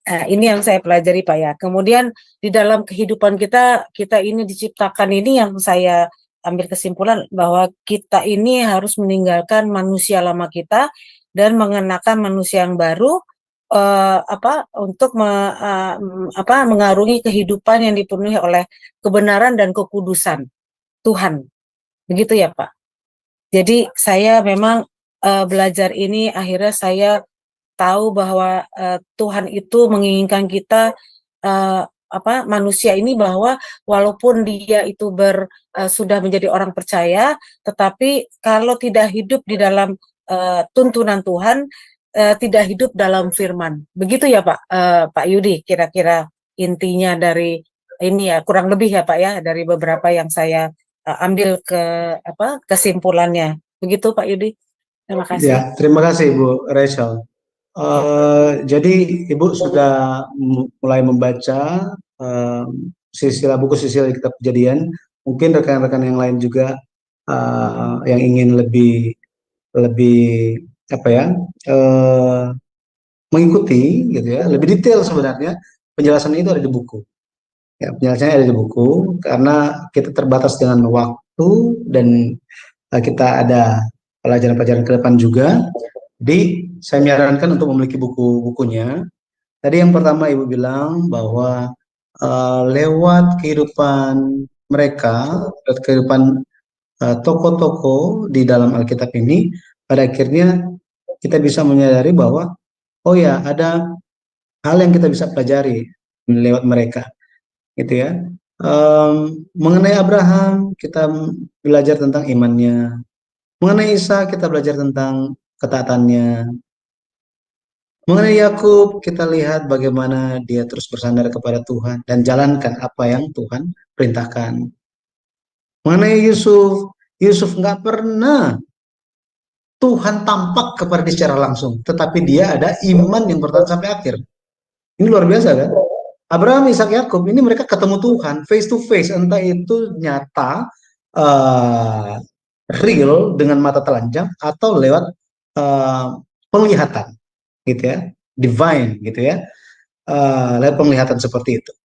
S7: Ini yang saya pelajari, Pak ya. Kemudian di dalam kehidupan kita ini diciptakan ini yang saya ambil kesimpulan bahwa kita ini harus meninggalkan manusia lama kita dan mengenakan manusia yang baru untuk mengarungi kehidupan yang dipenuhi oleh kebenaran dan kekudusan Tuhan. Begitu ya, Pak. Jadi saya memang belajar ini akhirnya saya tahu bahwa Tuhan itu menginginkan kita manusia ini bahwa walaupun dia itu sudah menjadi orang percaya, tetapi kalau tidak hidup di dalam tuntunan Tuhan, tidak hidup dalam firman. Begitu ya Pak, Pak Yudi, kira-kira intinya dari ini ya, kurang lebih ya Pak ya, dari beberapa yang saya ambil kesimpulannya. Begitu Pak Yudi. Terima kasih.
S4: Ya, terima kasih Ibu Rachel. Jadi Ibu sudah mulai membaca buku silsilah kitab Kejadian. Mungkin rekan-rekan yang lain juga yang ingin lebih mengikuti gitu ya, lebih detail sebenarnya penjelasan itu ada di buku. Ya, penjelasannya ada di buku karena kita terbatas dengan waktu dan kita ada pelajaran-pelajaran ke depan juga. Jadi saya menyarankan untuk memiliki buku-bukunya. Tadi yang pertama Ibu bilang bahwa lewat kehidupan mereka, lewat kehidupan tokoh-tokoh di dalam Alkitab ini, pada akhirnya kita bisa menyadari bahwa oh ya ada hal yang kita bisa pelajari lewat mereka, gitu ya. Mengenai Abraham kita belajar tentang imannya, mengenai Isa kita belajar tentang ketaatannya, mengenai Yakub kita lihat bagaimana dia terus bersandar kepada Tuhan dan jalankan apa yang Tuhan perintahkan. Mengenai Yusuf nggak pernah Tuhan tampak kepada dia secara langsung, tetapi dia ada iman yang bertahan sampai akhir. Ini luar biasa kan? Abraham, Ishak, Yakub ini mereka ketemu Tuhan face to face, entah itu nyata, real dengan mata telanjang atau lewat penglihatan, gitu ya, divine, gitu ya, lewat penglihatan seperti itu,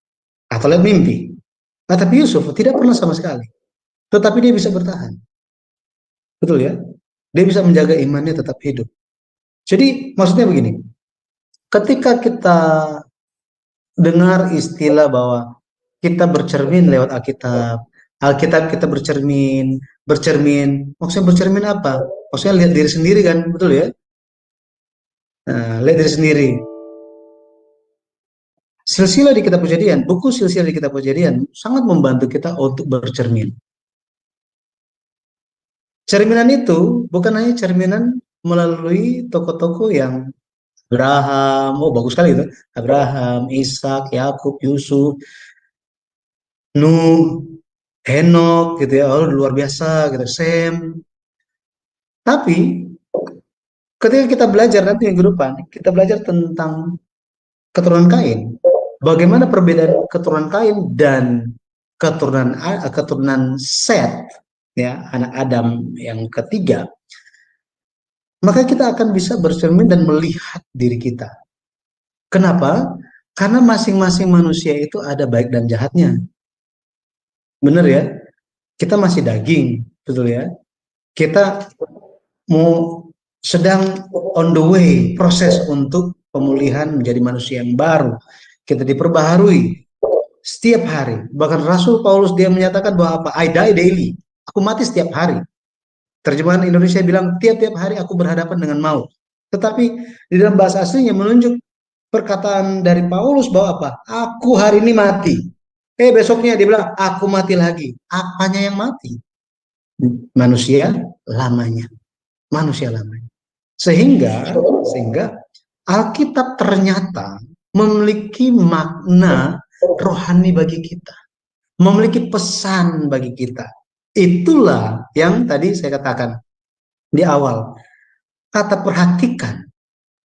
S4: atau lewat mimpi. Nah, tapi Yusuf tidak pernah sama sekali, tetapi dia bisa bertahan, betul ya? Dia bisa menjaga imannya tetap hidup. Jadi maksudnya begini, ketika kita dengar istilah bahwa kita bercermin lewat Alkitab kita bercermin, maksudnya bercermin apa? Maksudnya lihat diri sendiri kan, betul ya? Nah, lihat diri sendiri. Silsilah di kitab Kejadian, buku silsilah di kitab Kejadian sangat membantu kita untuk bercermin. Cerminan itu bukan hanya cerminan melalui tokoh-tokoh yang Abraham, oh bagus sekali itu, Abraham, Ishak, Yakub, Yusuf, Nuh, Henok, gitu ya, oh luar biasa, gitu, Sem. Tapi ketika kita belajar nanti minggu depan, kita belajar tentang keturunan Kain, bagaimana perbedaan keturunan Kain dan keturunan Set, ya, anak Adam yang ketiga, maka kita akan bisa bercermin dan melihat diri kita. Kenapa? Karena masing-masing manusia itu ada baik dan jahatnya. Benar ya? Kita masih daging, betul ya? Kita sedang on the way, proses untuk pemulihan menjadi manusia yang baru. Kita diperbaharui setiap hari. Bahkan Rasul Paulus dia menyatakan bahwa apa? I die daily. Aku mati setiap hari. Terjemahan Indonesia bilang tiap-tiap hari aku berhadapan dengan maut. Tetapi di dalam bahasa aslinya menunjuk perkataan dari Paulus bahwa apa? Aku hari ini mati. Besoknya dia bilang aku mati lagi. Apanya yang mati? Manusia lamanya. Manusia lamanya. Sehingga Alkitab ternyata memiliki makna rohani bagi kita. Memiliki pesan bagi kita. Itulah yang tadi saya katakan di awal. Kata perhatikan,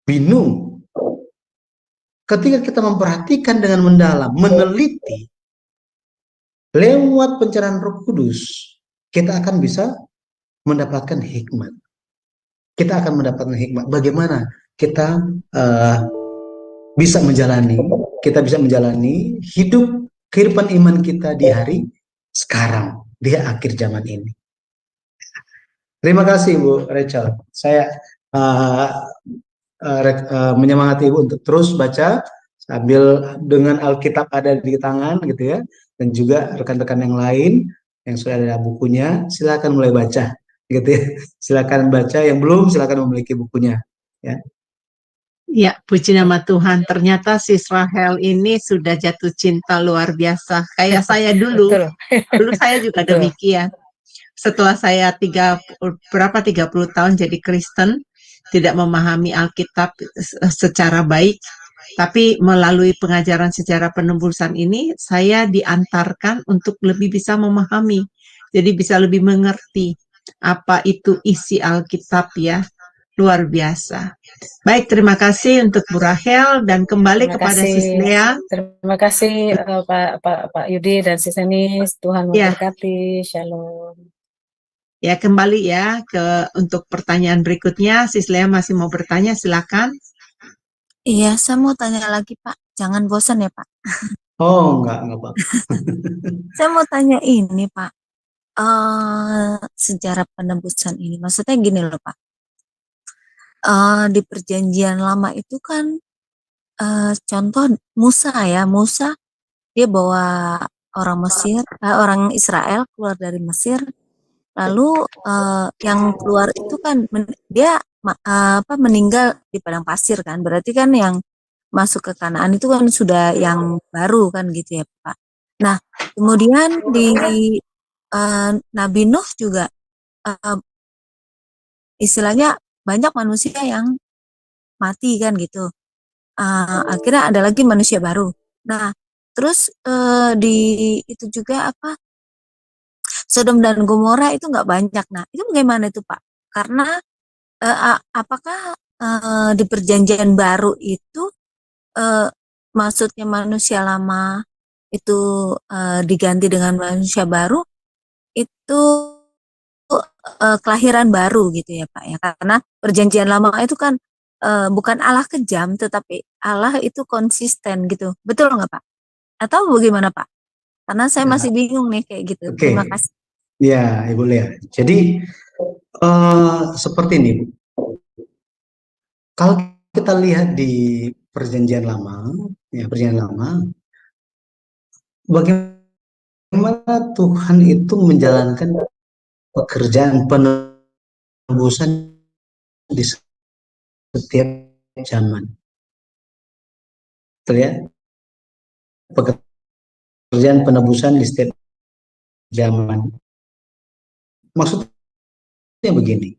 S4: bingung. Ketika kita memperhatikan dengan mendalam, meneliti, lewat pencerahan Roh Kudus, kita akan bisa mendapatkan hikmat. Kita akan mendapatkan hikmat. Bagaimana kita bisa menjalani hidup kehidupan iman kita di hari sekarang, di akhir zaman ini. Terima kasih Bu Rachel. Saya menyemangati Ibu untuk terus baca sambil dengan Alkitab ada di tangan gitu ya, dan juga rekan-rekan yang lain yang sudah ada bukunya, silakan mulai baca gitu ya. Silakan baca, yang belum silakan memiliki bukunya ya.
S1: Ya, puji nama Tuhan. Ternyata si Rahel ini sudah jatuh cinta luar biasa. Kayak saya dulu.
S7: Betul.
S1: Dulu saya juga
S7: Betul.
S1: demikian. Setelah saya 30 tahun jadi Kristen, tidak memahami Alkitab secara baik, tapi melalui pengajaran sejarah penebusan ini, saya diantarkan untuk lebih bisa memahami. Jadi bisa lebih mengerti apa itu isi Alkitab ya. Luar biasa. Baik, terima kasih untuk Bu Rahel dan kembali
S7: Terima
S1: kepada
S7: kasih.
S1: Sis Lea.
S7: Terima kasih Pak Yudi dan Sis Enis. Tuhan
S1: Ya,
S7: memberkati. Shalom.
S1: ya kembali ya untuk pertanyaan berikutnya. Sis Lea masih mau bertanya, silakan.
S6: Iya, saya mau tanya lagi Pak. Jangan bosan ya Pak.
S4: Oh, enggak Pak.
S6: Saya mau tanya ini Pak. Sejarah penebusan ini. Maksudnya gini loh Pak. Di perjanjian lama itu kan contoh Musa ya. Musa dia bawa orang Mesir, orang Israel keluar dari Mesir. Lalu yang keluar itu kan dia meninggal di padang pasir kan. Berarti kan yang masuk ke Kanaan itu kan sudah yang baru kan gitu ya Pak. Nah, kemudian di Nabi Nuh juga eh, istilahnya banyak manusia yang mati kan gitu. Akhirnya ada lagi manusia baru. Nah, terus di itu juga apa Sodom dan Gomora itu nggak banyak. Nah, itu bagaimana itu Pak? Karena apakah di perjanjian baru itu eh, maksudnya manusia lama itu diganti dengan manusia baru itu kelahiran baru gitu ya Pak ya, karena perjanjian lama itu kan bukan Allah kejam tetapi Allah itu konsisten gitu, betul nggak Pak? Atau bagaimana Pak? Karena saya
S4: Ya,
S6: masih bingung nih kayak gitu.
S4: oke.
S6: Terima kasih.
S4: Ya, Ibu Lea. Jadi seperti ini, Bu. Kalau kita lihat di perjanjian lama, ya perjanjian lama, bagaimana Tuhan itu menjalankan pekerjaan penebusan di setiap zaman. Terlihat pekerjaan penebusan di setiap zaman. Maksudnya begini,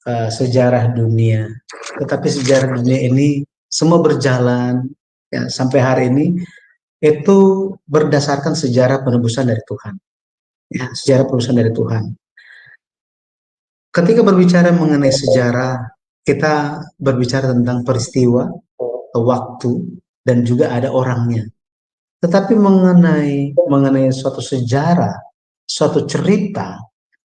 S4: sejarah dunia, tetapi sejarah dunia ini semua berjalan ya, sampai hari ini itu berdasarkan sejarah penebusan dari Tuhan. Ya, sejarah penebusan dari Tuhan. Ketika berbicara mengenai sejarah, kita berbicara tentang peristiwa, waktu, dan juga ada orangnya. Tetapi mengenai suatu sejarah, suatu cerita,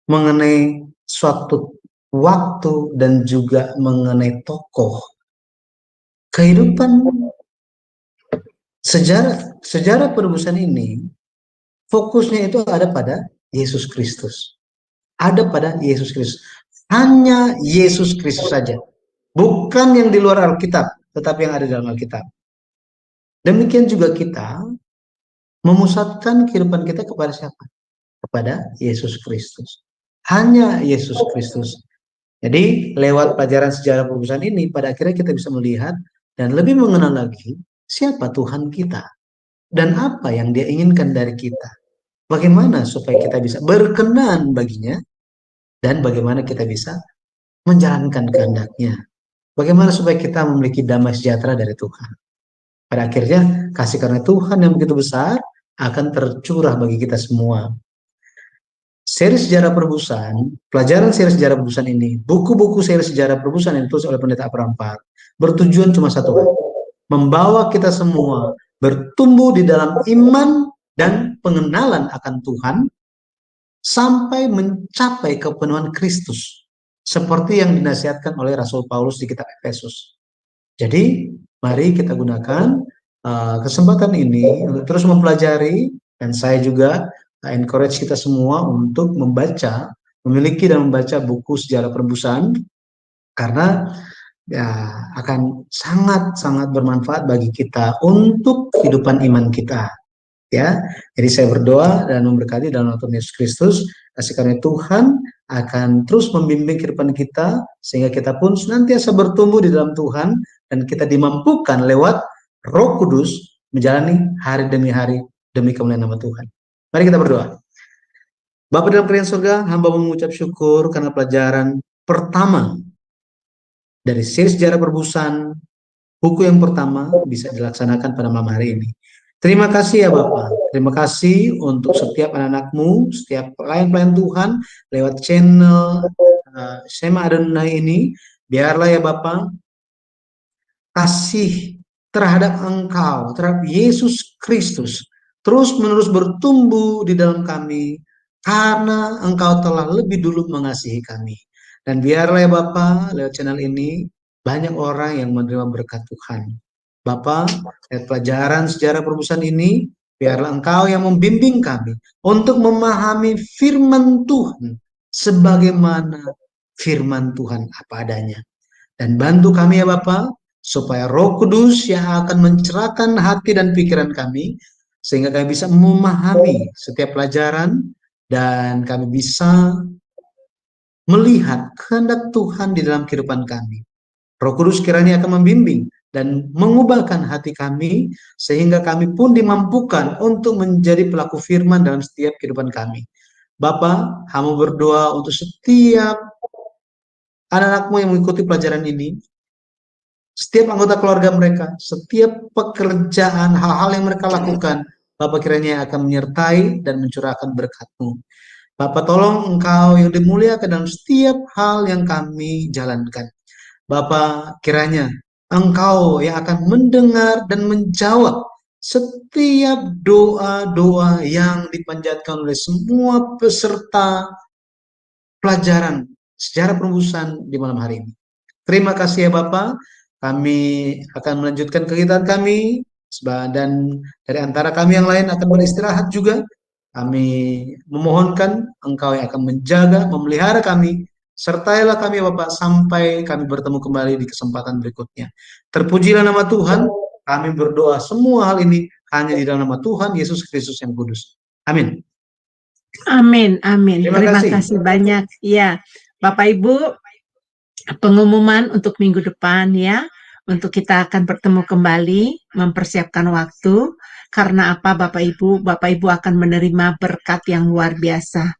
S4: mengenai suatu waktu dan juga mengenai tokoh, kehidupan sejarah penebusan ini fokusnya itu ada pada Yesus Kristus. Ada pada Yesus Kristus. Hanya Yesus Kristus saja. Bukan yang di luar Alkitab, tetapi yang ada di dalam Alkitab. Demikian juga kita memusatkan kehidupan kita kepada siapa? Kepada Yesus Kristus. Hanya Yesus Kristus. Jadi lewat pelajaran sejarah penebusan ini, pada akhirnya kita bisa melihat dan lebih mengenal lagi siapa Tuhan kita. Dan apa yang Dia inginkan dari kita. Bagaimana supaya kita bisa berkenan baginya, dan bagaimana kita bisa menjalankan kehendak-Nya. Bagaimana supaya kita memiliki damai sejahtera dari Tuhan. Pada akhirnya, kasih karunia Tuhan yang begitu besar akan tercurah bagi kita semua. Seri sejarah penebusan, pelajaran seri sejarah penebusan ini, buku-buku seri sejarah penebusan yang ditulis oleh Pendeta Abraham Park, bertujuan cuma satu hal, membawa kita semua bertumbuh di dalam iman dan pengenalan akan Tuhan, sampai mencapai kepenuhan Kristus, seperti yang dinasihatkan oleh Rasul Paulus di kitab Efesus. Jadi, mari kita gunakan kesempatan ini untuk terus mempelajari, dan saya juga encourage kita semua untuk membaca, memiliki dan membaca buku sejarah penebusan, karena ya akan sangat-sangat bermanfaat bagi kita untuk kehidupan iman kita. Ya, jadi saya berdoa dan memberkati dalam nama Tuhan Yesus Kristus, kasih karunia Tuhan akan terus membimbing kehidupan kita, sehingga kita pun senantiasa bertumbuh di dalam Tuhan, dan kita dimampukan lewat Roh Kudus menjalani hari demi hari demi kemuliaan nama Tuhan. Mari kita berdoa. Bapa dalam kerajaan surga, hamba mengucap syukur karena pelajaran pertama dari seri sejarah penebusan, buku yang pertama bisa dilaksanakan pada malam hari ini. Terima kasih ya Bapak, terima kasih untuk setiap anak-anak-Mu, setiap pelayan-pelayan Tuhan lewat channel Sema Adonai ini. Biarlah ya Bapak, kasih terhadap Engkau, terhadap Yesus Kristus, terus-menerus bertumbuh di dalam kami, karena Engkau telah lebih dulu mengasihi kami. Dan biarlah ya Bapak, lewat channel ini, banyak orang yang menerima berkat Tuhan. Bapak, lewat pelajaran sejarah penebusan ini, biarlah Engkau yang membimbing kami untuk memahami firman Tuhan sebagaimana firman Tuhan apa adanya. Dan bantu kami ya Bapak, supaya Roh Kudus yang akan mencerahkan hati dan pikiran kami, sehingga kami bisa memahami setiap pelajaran, dan kami bisa melihat kehendak Tuhan di dalam kehidupan kami. Roh Kudus kiranya akan membimbing dan mengubahkan hati kami, sehingga kami pun dimampukan untuk menjadi pelaku firman dalam setiap kehidupan kami. Bapa, hamba berdoa untuk setiap anak-anak-Mu yang mengikuti pelajaran ini, setiap anggota keluarga mereka, setiap pekerjaan, hal-hal yang mereka lakukan, Bapa kiranya akan menyertai dan mencurahkan berkat-Mu. Bapa, tolong Engkau yang dimuliakan dalam setiap hal yang kami jalankan. Bapa, kiranya Engkau yang akan mendengar dan menjawab setiap doa-doa yang dipanjatkan oleh semua peserta pelajaran sejarah penebusan di malam hari ini. Terima kasih ya Bapak, kami akan melanjutkan kegiatan kami, dan dari antara kami yang lain akan beristirahat juga. Kami memohonkan Engkau yang akan menjaga, memelihara kami, sertailah kami ya Bapak sampai kami bertemu kembali di kesempatan berikutnya. Terpujilah nama Tuhan, kami berdoa semua hal ini hanya di dalam nama Tuhan Yesus Kristus yang kudus. Amin.
S1: Amin, amin.
S4: Terima kasih.
S1: Kasih banyak. Ya, Bapak Ibu, pengumuman untuk minggu depan ya, untuk kita akan bertemu kembali, mempersiapkan waktu. Karena apa Bapak Ibu? Bapak Ibu akan menerima berkat yang luar biasa.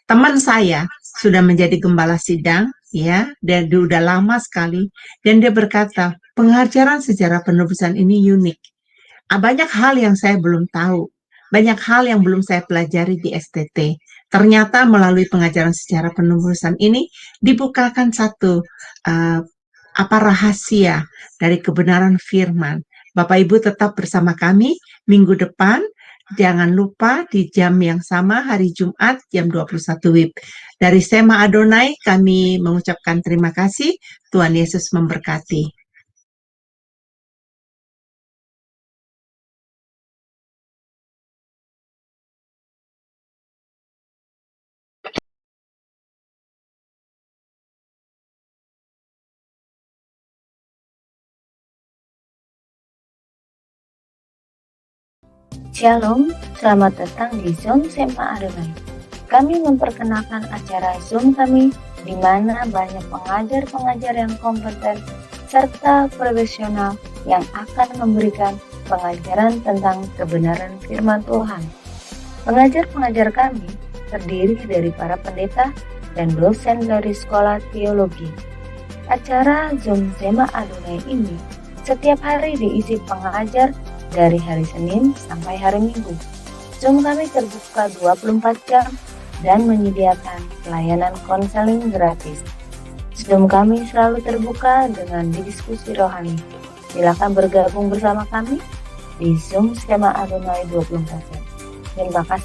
S1: Teman saya sudah menjadi gembala sidang, ya, dan dia udah lama sekali, dan dia berkata, pengajaran sejarah penebusan ini unik. Banyak hal yang saya belum tahu, banyak hal yang belum saya pelajari di STT. Ternyata melalui pengajaran sejarah penebusan ini dibukakan satu rahasia dari kebenaran firman. Bapak Ibu tetap bersama kami minggu depan. Jangan lupa di jam yang sama hari Jumat jam 21 WIB. Dari Sema Adonai kami mengucapkan terima kasih. Tuhan Yesus memberkati.
S3: Shalom, selamat datang di Zoom Sema Adonai. Kami memperkenalkan acara Zoom kami di mana banyak pengajar-pengajar yang kompeten serta profesional yang akan memberikan pengajaran tentang kebenaran firman Tuhan. Pengajar-pengajar kami terdiri dari para pendeta dan dosen dari sekolah teologi. Acara Zoom Sema Adonai ini setiap hari diisi pengajar dari hari Senin sampai hari Minggu. Zoom kami terbuka 24 jam dan menyediakan pelayanan konseling gratis. Zoom kami selalu terbuka dengan diskusi rohani. Silakan bergabung bersama kami di Zoom Sema Adonai 24 jam. Terima kasih.